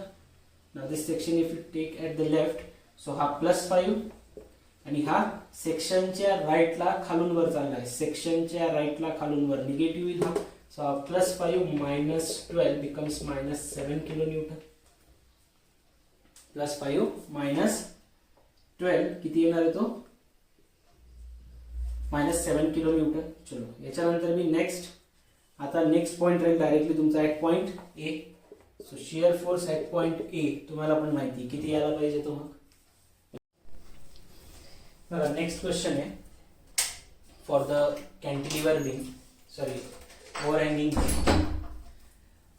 now this section if you take at the left, so हा +5 आणि हा सेक्शनच्या राईटला खालून वर चाललाय. सेक्शनच्या राईटला खालून वर निगेटिव्ह येईल हा. सो हा +5 minus 12 becomes -7 kilo Newton. +5 minus 12 किती येणार आहे तो -7 किलो न्यूटन. चलो याच्यानंतर मी आता नेक्स्ट पॉइंट राहील डायरेक्टली तुमचा at point A. So shear force at point A तुम्हाला पण माहिती किती यायला पाहिजे तो. मग नेक्स्ट क्वेश्चन आहे for the cantilever beam, sorry overhanging beam.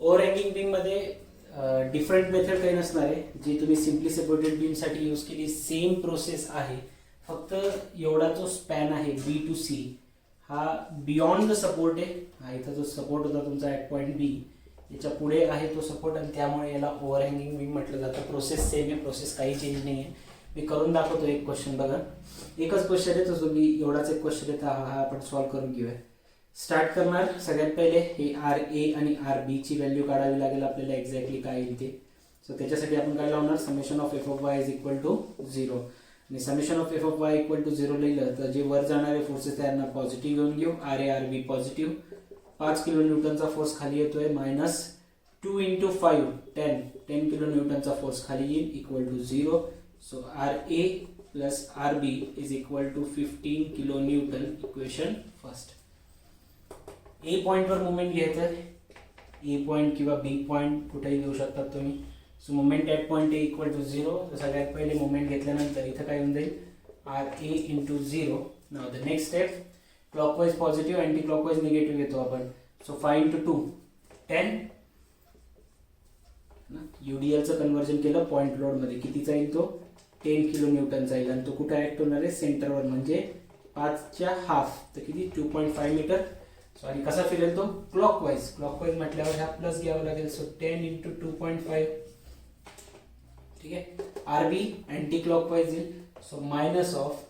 Overhanging beam मध्ये डिफरंट मेथड काही नसणार आहे जी तुम्ही सिम्पली सपोर्टेड बीम साठी यूज केली. सेम प्रोसेस आहे, फक्त एवढा जो स्पॅन आहे B to C हा बियॉन्ड द सपोर्ट आहे. हा इथं जो सपोर्ट होता तुमचा ॲट पॉइंट B याच्या पुढे आहे तो सपोर्ट आणि त्यामुळे याला ओव्हरहँगिंग बीम म्हटलं जातं. प्रोसेस सेम आहे, प्रोसेस काही चेंज नाही आहे. मी करून दाखवतो एक क्वेश्चन. बघा एकच क्वेश्चन आहे तो मी एवढाच एक क्वेश्चन आहे, हा आपण सॉल्व्ह करून घेऊया. स्टार्ट करणार सगळ्यात पहिले हे RA आणि RB ची व्हॅल्यू काढावी लागेल आपल्याला एक्झॅक्टली काय येईल ते. सो त्याच्यासाठी आपण काय लावणार, summation of f(y) is equal to 0. आणि summation of f(y) equal to 0 लिहिलं तर जे वर जाणारे फोर्सेस त्यांना पॉझिटिव्ह घेऊन घेऊ. RA RB पॉझिटिव्ह, 5 किलो न्यूटनचा फोर्स खाली येतोय -2 into 5 10 किलो न्यूटनचा फोर्स खाली येईल equal to 0. So RA plus RB is equal to 15 kilo newton. Equation first. A point वर मुवमेंट घ्यायचं आहे. A पॉइंट किंवा B पॉइंट कुठेही घेऊ शकतात तुम्ही. So movement at point A equal to 0. तर सगळ्यात पहिले मुवमेंट घेतल्यानंतर इथं काय होऊन जाईल RA into 0. Now the next step clockwise positive, anti clockwise negative घेतो आपण. So 5 into 2 10. UDL चं कन्वर्जन केलं पॉइंट लोड मध्ये कितीचा येईल तो 10 किलो न्यूटनचा येईल आणि तो कुठे ऍक्ट होणार आहे सेंटरवर म्हणजे 5च्या हाफ तर किती 2.5 मीटर. सो आणि कसा फिरेल तो क्लॉकवाईज म्हटल्यावर हा प्लस घ्यावा लागेल. So 10 into 2.5. ठीक आहे, RB अँटी क्लॉकवाईज येईल. So minus of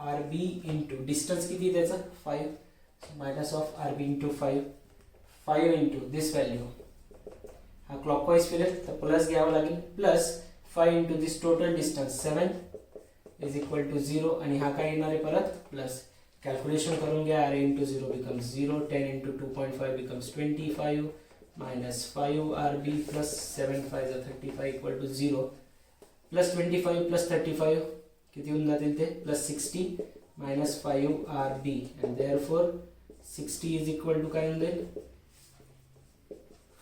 RB into distance किती त्याचं 5. So minus of RB into 5 into this value हा क्लॉकवाईज फिरेल तर प्लस घ्यावं लागेल, plus 5 into this total distance 7 is equal to 0 आणि हा काय येणार आहे परत प्लस. कॅल्क्युलेशन करून घ्या. RA into 0 becomes 0, 10 into 2.5 becomes 25 minus 5 RB plus 7 5 35 equal to 0 plus 25 plus 35 किती होऊन जातील ते plus 60 minus 5 RB and therefore 60 is equal to काय होऊन जाईल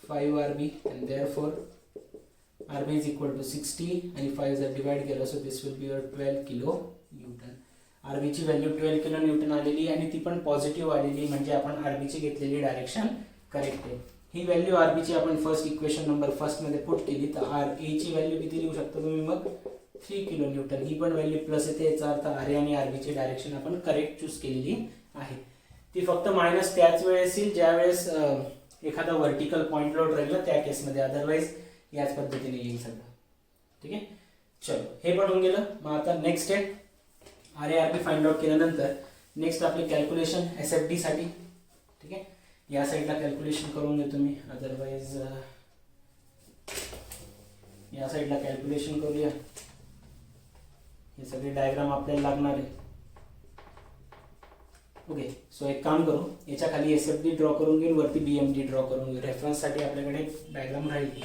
5 RB and therefore RB is equal to 60 आणि 5 जर डिवाइड केलं so this will be your 12 kilo Newton. RB ची व्हॅल्यू 12 किलो न्यूटन आलेली आणि ती पण पॉझिटिव्ह आलेली म्हणजे आपण RB ची घेतलेली डायरेक्शन करेक्ट आहे. ही व्हॅल्यू RB ची आपण फर्स्ट इक्वेशन नंबर फर्स्ट मध्ये पुट केली तर RA ची व्हॅल्यू किती लिहू शकता तुम्ही मग 3 किलो न्यूटन. ही पण व्हॅल्यू प्लस येते याचा अर्थ RA आणि RB ची डायरेक्शन आपण करेक्ट चूज केलेली आहे. ती फक्त मायनस त्याच वेळेस येईल ज्या वेळेस एखादा व्हर्टिकल पॉइंट लोड राहिला त्या केसमध्ये, अदरवाइज याच पद्धतीने येईल सगळं. ठीक आहे, चलो हे पण होऊन गेलं. मग आता next step RA RB find out केल्यानंतर नेक्स्ट आपले कॅल्क्युलेशन SFD साठी. ठीक आहे, या साईडला कॅल्क्युलेशन करून घेतो मी, अदरवाइज या साईडला कॅल्क्युलेशन करूया. हे सगळे डायग्राम आपल्याला लागणार आहे. ओके, सो एक काम करू, याच्या खाली SFD ड्रॉ करून घेऊन वरती BMD ड्रॉ करून घेऊ. रेफरन्स साठी आपल्याकडे डायग्राम राहील.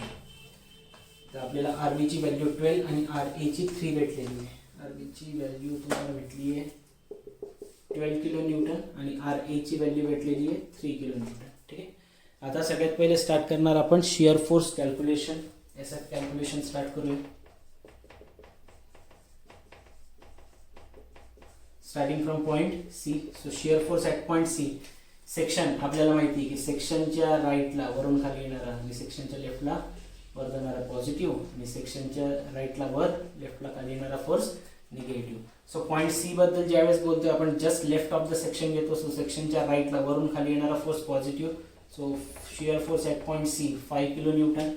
तर आपल्याला RB ची व्हॅल्यू 12 आणि RA ची 3 भेटलेली आहे. RB ची व्हॅल्यू तुम्हाला भेटली आहे 12 किलो न्यूटन आणि RA ची व्हॅल्यू भेटलेली आहे 3 किलो न्यूटन. ठीक आहे, आता सगळ्यात पहिले स्टार्ट करणार आपण shear force calculation. SF calculation start करूया. Starting from point C. So shear force at point C. Section आपल्याला माहिती आहे की सेक्शनच्या राईटला वरून खाली येणारा आणि सेक्शनच्या लेफ्टला वर जाणारा पॉझिटिव्ह आणि सेक्शनच्या राईटला वर लेफ्टला खाली येणारा force negative. So point C बद्दल ज्यावेळेस बोलतोय आपण just left of the section घेतो. सो सेक्शनच्या राईटला वरून खाली येणारा force positive. So shear force at point C 5 kilo Newton.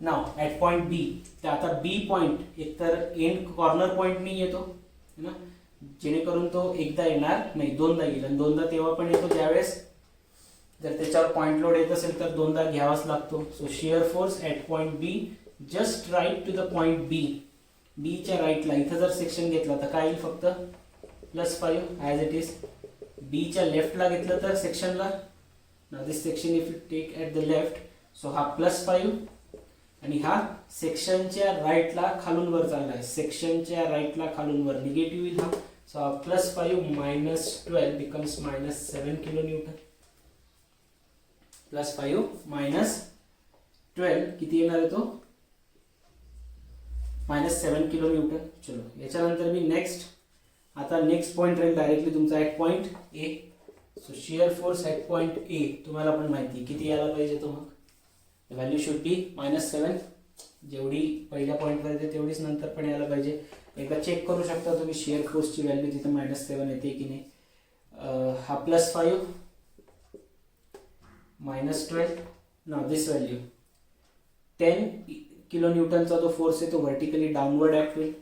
Now at point B, तर आता B पॉइंट एकतर एंड कॉर्नर पॉइंटनी येतो है ना, जेणेकरून तो एकदा येणार नाही दोनदा येईल आणि दोनदा तेव्हा पण येतो ज्यावेळेस जर त्याच्यावर पॉइंट लोड येत असेल तर दोनदा घ्यावाच लागतो. So shear force at point B just right to the point B. B च्या राईटला इथं जर सेक्शन घेतला तर काय येईल फक्त +5 ॲज इट इज. B च्या लेफ्टला घेतलं तर सेक्शनला now this section if you take at the left so हा +5 आणि हा सेक्शनच्या राईटला खालून वर चालला आहे. सेक्शनच्या राईटला खालून वर निगेटिव्ह येईल हा. सो हा +5 minus 12 becomes -7 kilo Newton. +5 minus 12 किती येणार आहे तो -7 किलो न्यूटन. चलो याच्यानंतर मी आता नेक्स्ट पॉइंट राहील डायरेक्टली तुमचा at point A. So shear force at point A तुम्हाला पण माहिती किती यायला पाहिजे तो मग व्हॅल्यू शुड बी -7. जेवढी पहिल्या पॉईंटवर येते तेवढीच नंतर पण यायला पाहिजे. एकदा चेक करू शकता तुम्ही शियर फोर्सची व्हॅल्यू तिथं -7 येते की नाही. हा +5 -12 नाव दिस व्हॅल्यू 10 किलो न्यूटनचा जो फोर्स आहे तो व्हर्टिकली डाऊनवर्ड ॲक्ट होईल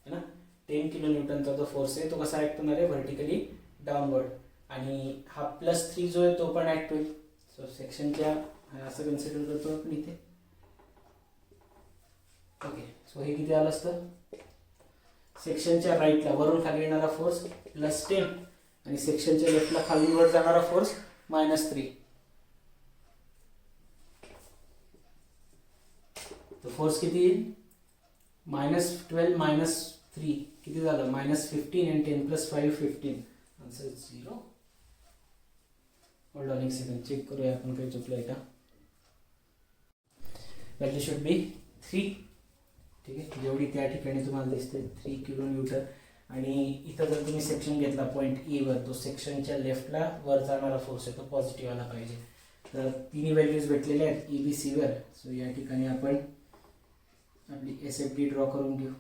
है ना. 10 किलो न्यूटनचा जो फोर्स आहे तो कसा ॲक्ट होणार आहे व्हर्टिकली डाऊनवर्ड आणि हा +3 जो आहे तो पण ॲक्ट होईल. सो सेक्शनच्या असं कन्सिडर करतो आपण इथे. ओके, सो हे किती आलं असतं सेक्शनच्या राईटला वरून खाली येणारा फोर्स +10 आणि सेक्शनच्या लेफ्टला खालून वर जाणारा फोर्स -3. तो फोर्स किती येईल -12 -3 किती झालं -15 आणि 10 + 5 15. आन्सर 0. होल्ड ऑन एक सेकंड चेक करूया आपण काही चुकलंय का. Value should be 3. ठीक आहे, जेवढी त्या ठिकाणी तुम्हाला दिसते 3 किलो न्यूटन. आणि इथं जर तुम्ही सेक्शन घेतला पॉईंट E वर तो सेक्शनच्या लेफ्टला वर जाणारा फोर्स आहे तो पॉझिटिव्ह आला पाहिजे. तर तिन्ही व्हॅल्यूज भेटलेल्या आहेत EBC वर. सो या ठिकाणी आपण आपली SFD ड्रॉ करून घेऊ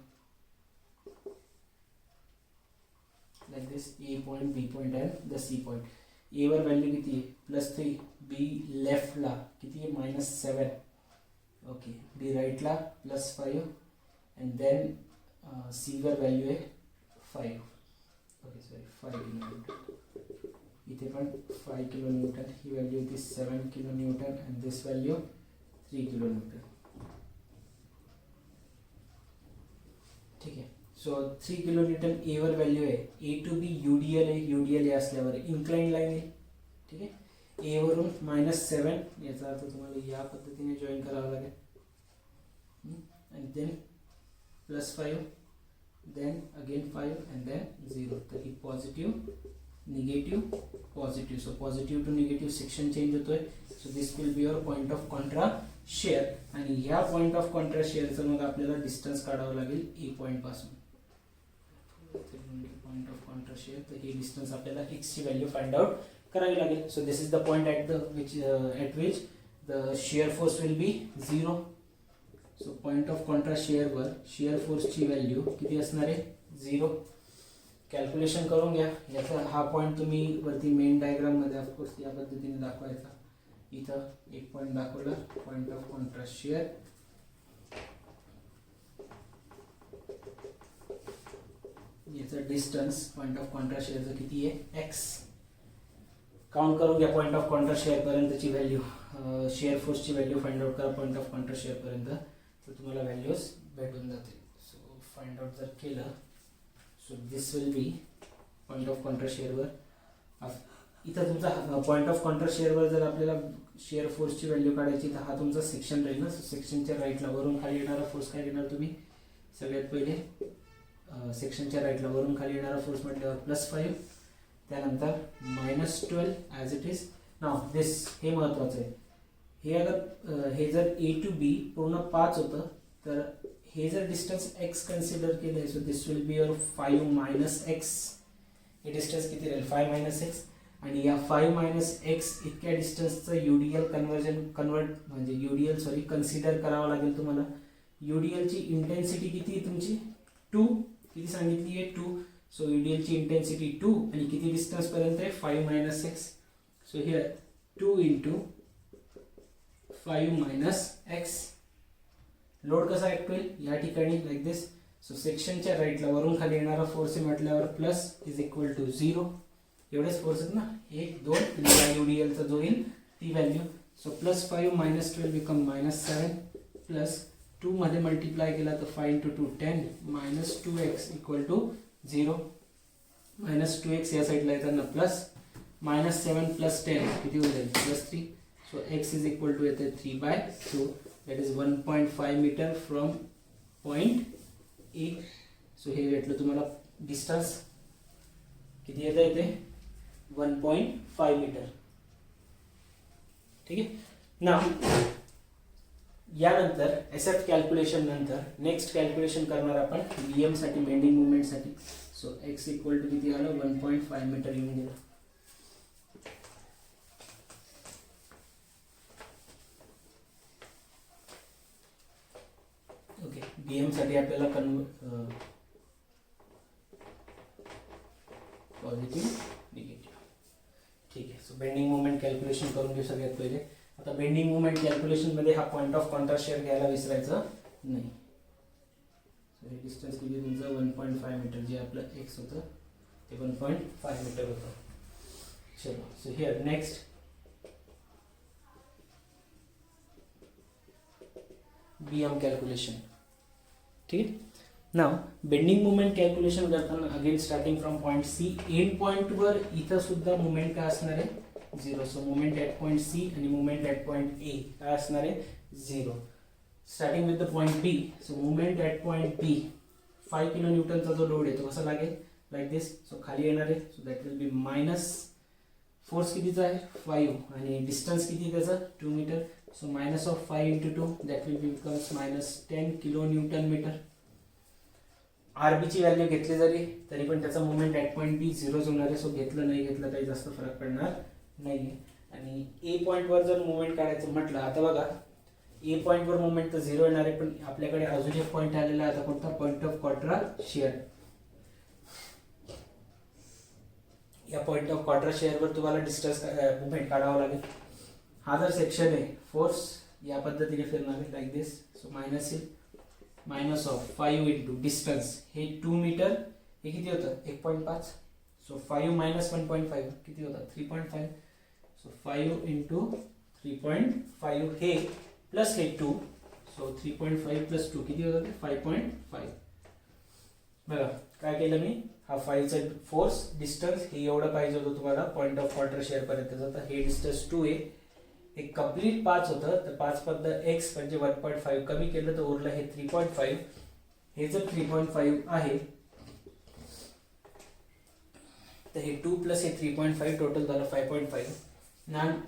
like this. A point B point and the C point. A वर व्हॅल्यू किती आहे +3. B लेफ्टला किती आहे -7. ओके, B राईटला +5 अँड देन C वर व्हॅल्यू आहे 5. Okay sorry 5 kilo newton. इथे पण 5 किलो न्यूटन. ही व्हॅल्यू होती 7 kilo newton and this value 3 kilometre. ठीक आहे. सो 3 किलोमीटर ए वर व्हॅल्यू आहे. ए टू बी UDL आहे. UDL हे असल्यावर इन्क्लाइन लाईन आहे. ठीक आहे. ए वरून -7 याचा अर्थ तुम्हाला या पद्धतीने जॉईन करावं लागेल. आणि then +5 then again 5 and then 0. तर ही positive negative positive. So positive to negative section change होतोय. So this will be your point of contra shear. आणि ह्या पॉईंट ऑफ कॉन्ट्रा शेअरचं मग आपल्याला डिस्टन्स काढावं लागेल ए पॉईंट पासून. Point of contra share. तर हे डिस्टन्स आपल्याला x ची व्हॅल्यू फाइंड आउट करावी लागेल. So this is the point at which the shear force will be 0. So point of contra shear वर शिअर फोर्सची व्हॅल्यू किती असणार आहे? 0. कॅल्क्युलेशन करून घ्या. याचा हा पॉइंट तुम्ही वरती मेन डायग्राम मध्ये ऑफकोर्स या पद्धतीने दाखवायचा. इथं एक पॉइंट दाखवला पॉइंट ऑफ कॉन्ट्रा शेअर. याचा डिस्टन्स पॉइंट ऑफ कॉन्ट्रा शेअरचं किती आहे? x. काउंट करून घ्या पॉइंट ऑफ कॉन्ट्रा शेअर पर्यंतची व्हॅल्यू. शेअर फोर्सची व्हॅल्यू फाइंड आउट करा पॉइंट ऑफ कॉन्ट्रा शेअर पर्यंत. तर तुम्हाला व्हॅल्यूज भेटून जातील. सो फाइंड आउट जर केलं so this will B point of Contra शेअरवर. इथं तुमचा पॉइंट ऑफ कॉन्ट्रा शेअरवर जर आपल्याला शेअर फोर्सची व्हॅल्यू काढायची तर हा तुमचा सेक्शन राहील ना. सेक्शनच्या राईटला वरून खाली येणारा फोर्स काय घेणार तुम्ही? सगळ्यात पहिले सेक्शनच्या राईटला वरून खाली येणारा फोर्स म्हटल्यावर +5 त्यानंतर -12 as it is. Now this हे महत्त्वाचं आहे. हे अगर हे जर A to B पूर्ण 5 होतं तर हे जर डिस्टन्स x कन्सिडर केलं so this will be your 5 - x. हे डिस्टन्स किती राहील? 5 - x. आणि या 5 - x इतक्या डिस्टन्सचं UDL कन्सिडर करावं लागेल तुम्हाला. UDL ची इंटेन्सिटी किती आहे तुमची? 2. किती सांगितली आहे? 2. सो UDL ची इंटेन्सिटी 2 आणि किती डिस्टन्स पर्यंत आहे? 5 - x. So here 2 × 5 - x. Load कसा ऍक्ट होईल या ठिकाणी? लाईक दिस. सो सेक्शनच्या राईटला वरून खाली येणारा फोर्स आहे म्हटल्यावर प्लस इज इक्वल टू 0. एवढेच फोर्स आहेत ना, 1 2 आणि UDL चा जो येईल ती व्हॅल्यू. सो +5 - 12 बिकम -7 प्लस 2 मध्ये मल्टिप्लाय केला तर 5 × 2 10 -2x इक्वल टू 0. -2x या साईडला येताना प्लस -7 + 10 किती होईल? +3. So x is equal to येते 3/2. That is 1.5 metre from point A. So हे भेटलं तुम्हाला डिस्टन्स. किती येतं इथे? 1.5 मीटर. ठीक आहे ना. यानंतर SF कॅल्क्युलेशन नंतर नेक्स्ट कॅल्क्युलेशन करणार आपण BM साठी, बेंडिंग मुवमेंट साठी. सो x इक्वल टू किती आलं? 1.5 मीटर येऊन गेलं. ओके. BM साठी आपल्याला पॉझिटिव्ह निगेटिव्ह. ठीक आहे. सो बेंडिंग मुवमेंट कॅल्क्युलेशन करून घेऊ सगळ्यात पहिले. आता बेंडिंग मुवमेंट कॅल्क्युलेशन मध्ये हा पॉइंट ऑफ कॉन्ट्रा शेअर घ्यायला विसरायचं नाही. हे डिस्टन्स किती तुमचं? 1.5 मीटर. जे आपलं x होतं ते 1.5 मीटर होतं. चलो. So here next BM calculation. ठीक आहे. नाव बेंडिंग मुवमेंट कॅल्क्युलेशन करताना again starting from point C end point वर इथं सुद्धा मुवमेंट काय असणार आहे? 0. So movement at point C आणि मुवमेंट ॲट पॉइंट A काय असणार आहे? 0. Starting with the point B. So movement at point B 5 kilo न्यूटनचा जो लोड आहे तो कसा लागेल? लाईक दिस. सो खाली येणार आहे. So that will be minus force कितीचा आहे? 5 आणि डिस्टन्स किती त्याचं? 2 metre. So -5 × 2 that will becomes -10 kilo newton metre. RB ची व्हॅल्यू घेतली जरी तरी पण त्याचा मुवमेंट ॲट पॉइंट B 0 होणार आहे. सो घेतलं नाही घेतलं काही जास्त फरक पडणार नाही. आणि A पॉइंट वर जर मुवमेंट काढायचं म्हटलं, आता बघा A पॉइंट वर मुवमेंट तर 0 येणार आहे, पण आपल्याकडे अजून एक पॉइंट आलेला आहे. आता कोणता? Point of contra share. या पॉइंट ऑफ कॉन्ट्रा शेअरवर तुम्हाला डिस्टन्स मुवमेंट काढावा लागेल. हा जर सेक्शन आहे फोर्स या पद्धतीने फिरणार आहे लाईक दिस. सो मायनस येईल -5 × डिस्टन्स हे 2 मीटर. हे किती होतं? 1.5. सो 5 - 1.5 किती होतं? 3.5. सो 5 × 3.5 हे प्लस हे 2, सो 3.5 प्लस 2 किती होतं ते 5.5. बघा काय केलं मी, हा 5चा फोर्स डिस्टन्स हे एवढं पाहिजे होतं तुम्हाला पॉईंट ऑफ कॉन्ट्रा शेअर पर्यंतचं, तर हे डिस्टन्स 2 आहे, एक कंप्लीट 5 होतं, तर 5 मधलं x म्हणजे 1.5 कमी केलं तर उरलं हे 3.5. हे जर 3.5 आहे तर हे 2 प्लस हे 3.5 टोटल झालं 5.5.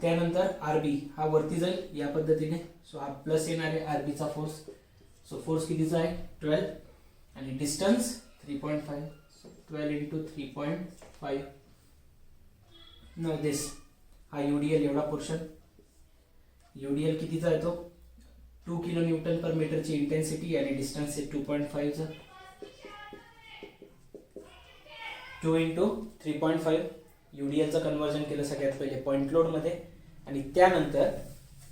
त्यानंतर आरबी हा वरती जाईल या पद्धतीने, सो हा प्लस येणार आहे आरबीचा फोर्स, सो फोर्स कितीचा आहे 12 आणि डिस्टन्स 3.5, सो 12 into 3.5. नो दिस हा यूडीएल एवढा पोर्शन, यूडीएल कितीचा आहे तो 2 किलो न्यूटन पर मीटरची इंटेन्सिटी आणि डिस्टन्स आहे 2.5 चा, 2 into 3.5. यूडीएलचं कन्वर्जन केलं सगळ्यात पहिले पॉइंट लोड मध्ये, आणि त्यानंतर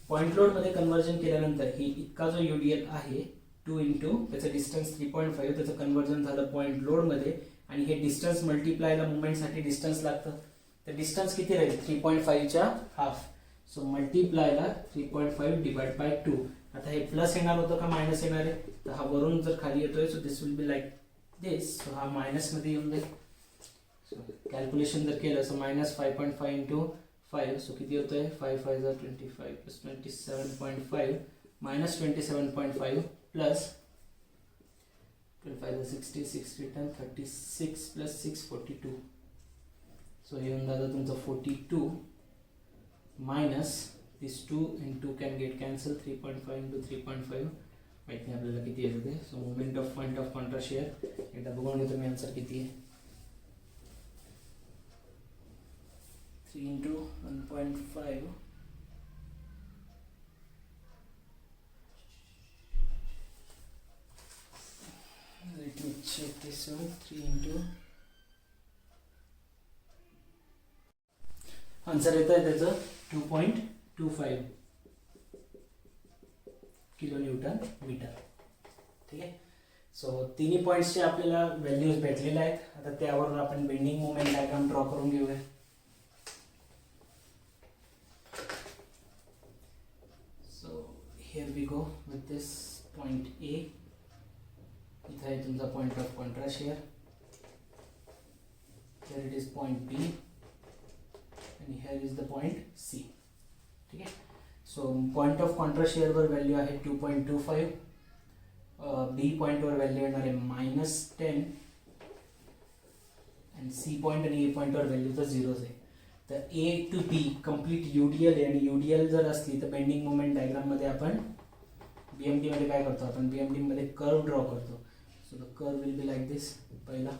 पॉइंट लोड मध्ये कन्वर्जन केल्यानंतर ही इतका जो यूडीएल आहे 2 into त्याचं डिस्टन्स 3.5 त्याचं कन्वर्जन झालं पॉइंट लोड मध्ये, आणि हे डिस्टन्स मल्टिप्लायला मुवमेंटसाठी डिस्टन्स लागतं, तर डिस्टन्स किती राहील 3.5 च्या हाफ, सो मल्टिप्लायला 3.5 डिवाइड बाय 2. आता हे प्लस येणार होतं का मायनस येणार आहे, तर हा वरून जर खाली येतोय so this will be like this, so हा मायनस मध्ये येऊन जाईल. सो कॅल्क्युलेशन जर केलं सो मायनस 5.5 into 5, सो किती होतंय 5 5 25 plus 27.5 minus 27.5 plus 25 60 6 return 36 plus 6 42, so येऊन जातं तुमचं 42 minus this 2 and 2 can get cancelled, 3.5 into 3.5 माहित नाही आपल्याला किती येतं ते, so moment of point of contra share एकदा बघून घेतो मी आन्सर किती आहे. 3 into 1.5 let me check this one. 3 into answer येत आहे त्याचं 2.25 किलो न्यूटन मीटर. ठीक आहे, सो तिन्ही पॉइंट्सचे आपल्याला व्हॅल्यूज भेटलेले आहेत. आता त्यावरून आपण बेंडिंग मोमेंट डायग्राम ड्रॉ करून घेऊया. So here we go with this point A, इथे आहे तुमचा point of contra shear, here it is point B and here is the point C. ठीक आहे, so point of contra shear वर व्हॅल्यू आहे 2.25, बी पॉइंट वर व्हॅल्यू येणार आहे -10 आणि सी पॉइंट आणि ए पॉइंट वर व्हॅल्यू तर 0 आहे. तर ए टू बी कंप्लीट यूडीएल आहे, आणि यूडीएल जर असली तर बेंडिंग मोमेंट डायग्राम मध्ये आपण बीएमडी मध्ये काय करतो, आपण बीएमडी मध्ये कर्व ड्रॉ करतो. So the curve will be like this, पहिला,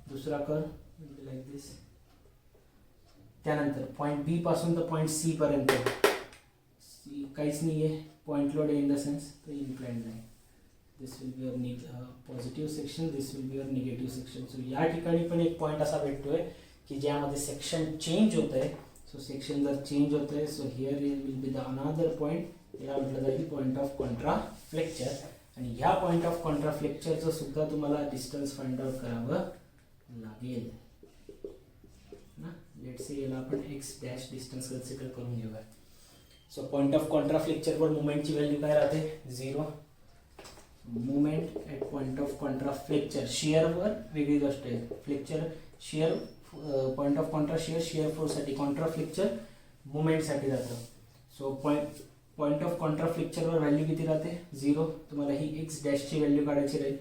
दुसरा curve will be like this. त्यानंतर पॉइंट बी पासून तर पॉइंट सी पर्यंत सी काहीच नाही आहे, point load in the sense तर inclined line, this will be your positive section, this will be your negative section. So या ठिकाणी पण एक पॉइंट असा भेटतोय की ज्यामध्ये सेक्शन चेंज होत आहे. सो सेक्शन जर चेंज होत आहे so here will be the another point, याला म्हटलं जाईल पॉइंट ऑफ कॉन्ट्रा फ्लेक्चर. आणि ह्या पॉइंट ऑफ कॉन्ट्रा फ्लेक्चरचं सुद्धा तुम्हाला डिस्टन्स फाइंड आउट करावं लागेल ना. लेट्स से याला आपण x डॅश डिस्टन्स कन्सिडर करून घेऊया. So point of contra flexure वर मोमेंटची व्हॅल्यू काय राहते 0. Moment at point of contra flexure, shear वर वेगळी गोष्ट आहे, flexure shear point of contra shear फोर्ससाठी, कॉन्ट्रा फ्लेक्चर मुवमेंटसाठी जातं. So point of contra flexure वर व्हॅल्यू किती राहते 0. तुम्हाला ही x डॅशची व्हॅल्यू काढायची राहील.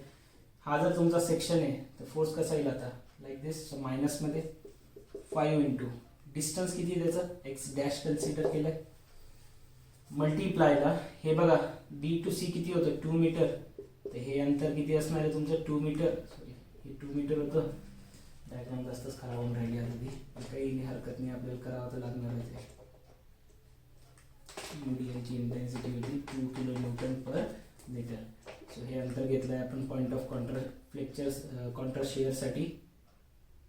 हा जर तुमचा सेक्शन आहे तर फोर्स कसा येईल आता लाईक दिस, सो मायनस मध्ये 5 इंटू डिस्टन्स किती त्याचं x डॅश कन्सिडर केलंय, मल्टिप्लायला हे बघा बी टू सी किती होतं 2 मीटर, तर हे अंतर किती असणार आहे तुमचं 2 मीटर. सॉरी हे 2 मीटर होतं. डायग्राम जास्तच खराब होऊन राहिली आधी, काही हरकत नाही, आपल्याला करावं तर लागणार आहे. यूडीएलची इंटेन्सिटी होती 2 kilo newton per metre. So हे अंतर घेतलं आहे आपण point of contra flexure, Contra शेअरसाठी.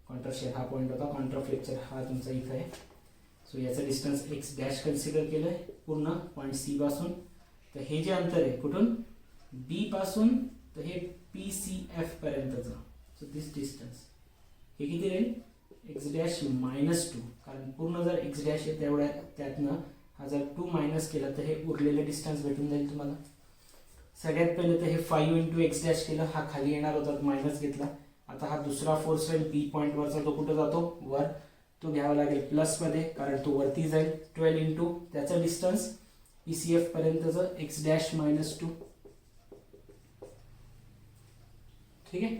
कॉन्ट्रा शेअर हा पॉइंट होता, कॉन्ट्रा फ्लेक्चर हा तुमचा इथं आहे. सो याचं डिस्टन्स x डॅश कन्सिडर केलं आहे पूर्ण पॉइंट सी पासून. तर हे जे अंतर आहे कुठून बी पासून तर हे PCF पर्यंतचं, सो दिस डिस्टन्स हे किती राहील x डॅश -2, कारण पूर्ण जर x डॅश आहे तेवढ्या त्यातनं हा जर 2 मायनस केला तर हे उरलेलं डिस्टन्स भेटून जाईल तुम्हाला. सगळ्यात पहिले तर हे 5 इंटू एक्स डॅश केलं, हा खाली येणार होता मायनस घेतला. आता हा दुसरा फोर्स राहील पी पॉईंटवरचा, तो कुठं जातो वर, तो घ्यावा लागेल प्लसमध्ये कारण तो वरती जाईल. 12 इंटू त्याचं डिस्टन्स ECF पर्यंतचं एक्स डॅश मायनस 2. ठीक आहे.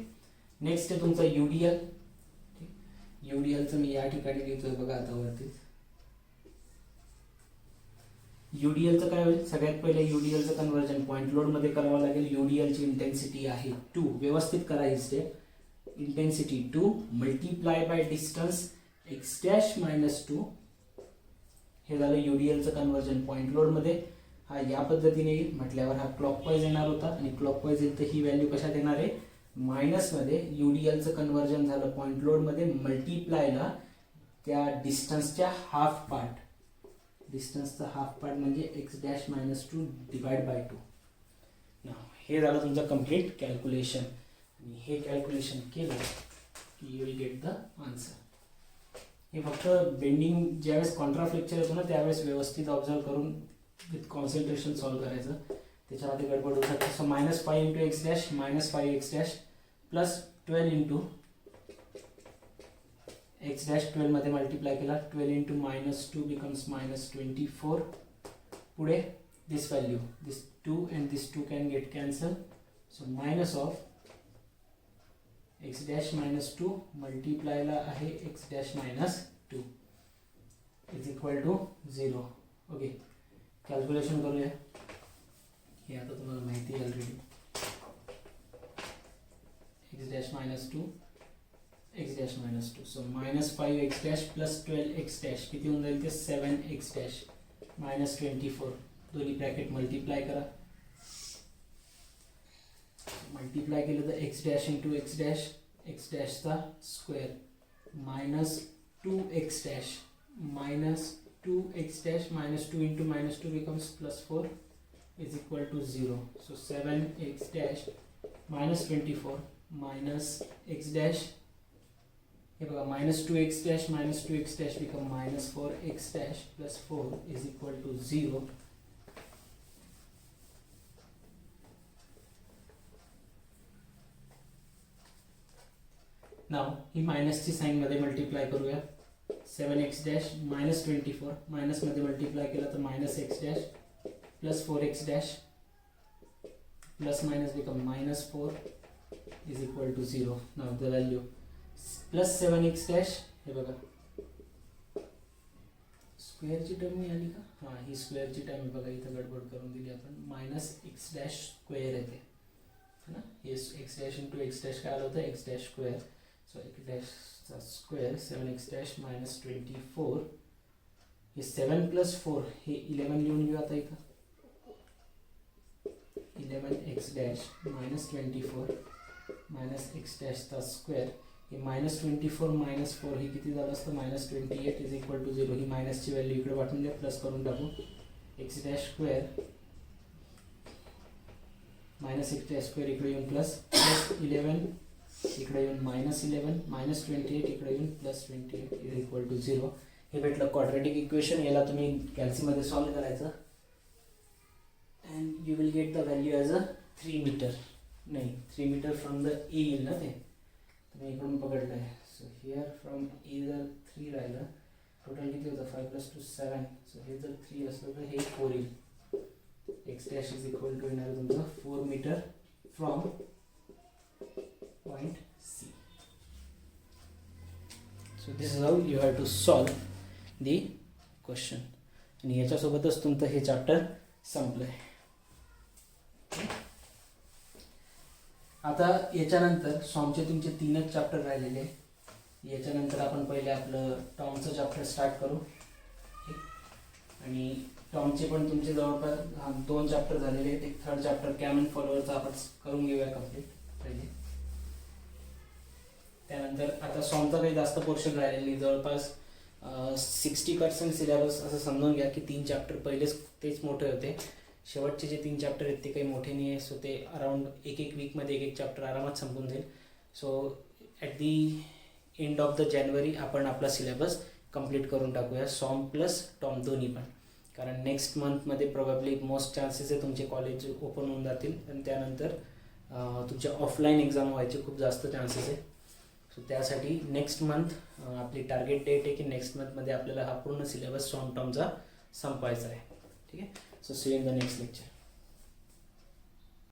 नेक्स्ट आहे तुमचा UDL. UDLचं मी या ठिकाणी लिहितोय बघा आता वरती. UDLचं काय होईल, सगळ्यात पहिले UDLचं कन्वर्जन पॉईंट लोडमध्ये करावं लागेल. UDLची इंटेन्सिटी आहे 2, व्यवस्थित करा ही step. Intensity 2 multiply by distance x dash minus 2, हे झालं UDLचं कन्वर्जन पॉईंट लोडमध्ये. हा या पद्धतीने येईल म्हटल्यावर हा क्लॉकवाईज येणार होता आणि क्लॉकवाईज येईल तर ही व्हॅल्यू कशात येणार आहे, मायनसमध्ये. UDLचं कन्वर्जन झालं पॉईंट लोडमध्ये मल्टीप्लायला त्या डिस्टन्सच्या हाफ पार्ट, डिस्टन्सचा हाफ पार्ट म्हणजे x dash minus 2 divide by 2. हे झालं तुमचं कम्प्लीट कॅल्क्युलेशन आणि हे कॅल्क्युलेशन केलं की you will get the answer. हे फक्त बेंडिंग ज्यावेळेस कॉन्ट्राफ्लेक्चर येतो ना त्यावेळेस व्यवस्थित ऑब्झर्व करून विथ कॉन्सन्ट्रेशन सॉल्व्ह करायचं, त्याच्यामध्ये गडबड होऊ शकते. So -5 into x dash minus 5 x dash plus 12 into x dash 12 मध्ये मल्टिप्लाय केला, 12 इंटू -2 बिकम्स -24. पुढे this value, this 2 and this 2 can get cancel. So minus of x dash minus 2 मल्टिप्लायला आहे x dash minus 2 is equal to 0. Okay, calculation करूया. हे आता तुम्हाला माहिती आहे already. X dash minus 2 x dash minus 2. So -5 x dash plus 12 x dash किती होऊन जाईल ते 7 एक्स डॅश मायनस 24. दोन्ही ब्रॅकेट मल्टिप्लाय करा. मल्टिप्लाय केलं तर एक्स डॅश इंटू एक्स डॅशचा square minus 2 x dash minus 2 x dash minus 2 into -2 becomes +4 is equal to 0. So 7 x dash minus 24 minus x dash, हे बघा -2 x dash minus 2 x dash become -4 x dash plus 4 is equal to 0. Now ही मायनसची साइन मध्ये मल्टिप्लाय करूया. 7x dash minus 24 मायनस मध्ये मल्टिप्लाय केला तर -x dash plus 4x dash plus minus become -4 is equal to 0. Now the value plus 7x dash, हे बघा स्क्वेअरची टर्म नाही आली का, हां ही स्क्वेअरची टर्म बघा इथं गडबड करून दिली आपण. -x dash स्क्वेअर येते है ना, हे x dash into x dash काय आलं होतं x dash square. So x dash square 7x dash minus 24, हे 7 plus 4 हे 11 लिहून घेऊ आता इथं. 11x dash minus 24 minus x dash चा स्क्वेअर, हे -24 -4 हे किती झालं असतं -28 इज इक्वल टू 0. ही मायनसची व्हॅल्यू इकडे वाटून द्या, प्लस करून टाकू. x dash square minus x dash square इकडे येऊन प्लस 11 इकडे येऊन -11 -28 इकडे येऊन +28 इज इक्वल टू 0. हे भेटलं क्वाड्रॅटिक इक्वेशन. याला तुम्ही कॅल्सीमध्ये सॉल्व्ह करायचं and you will get the value as a 3 meter. नाही 3 meter from the A येईल ना ते, तर मी इकडून पकडलं आहे. सो हिअर फ्रॉम A जर 3 राहिलं, टोटल किती होतं 5 + 2 7. सो हे जर 3 असलं तर हे 4 येईल. X dash is equal to येणार तुमचं 4 metre from point C. So this is how you have to solve the question. आणि याच्यासोबतच तुमचं हे चॅप्टर संपलं आहे. आता याच्यानंतर सॉमचे तुमचे 3च चॅप्टर राहिलेले. याच्यानंतर आपण पहिले आपलं टॉमचं चॅप्टर स्टार्ट करू. आणि टॉमचे पण तुमचे जवळपास 2 चॅप्टर झालेले आहेत. एक 3rd चॅप्टर कॅमन फॉलोअरचा आपण करून घेऊया कंप्लीट पहिले. त्यानंतर आता सॉमचा काही जास्त पोर्शन राहिलेलं नाही, जवळपास 60% सिलेबस असं समजून घ्या की 3 चॅप्टर पहिलेच तेच मोठे होते. शेवटचे जे 3 चॅप्टर आहेत ते काही मोठे नाही आहे. सो ते अराउंड एक वीकमध्ये एक चॅप्टर आरामात संपून जाईल. So at the end of the जानेवारी आपण आपला सिलेबस कंप्लीट करून टाकूया, सॉम प्लस टॉम दोन्ही पण. कारण नेक्स्ट मंथमध्ये प्रोबॅबली मोस्ट चान्सेस आहे तुमचे कॉलेज ओपन होऊन जातील आणि त्यानंतर तुमच्या ऑफलाईन एक्झाम व्हायचे खूप जास्त चान्सेस आहे. सो त्यासाठी नेक्स्ट मंथ आपली टार्गेट डेट आहे की नेक्स्ट मंथमध्ये आपल्याला हा पूर्ण सिलेबस शॉर्ट टर्मचा संपायचा आहे. ठीक आहे. So see you in the next lecture.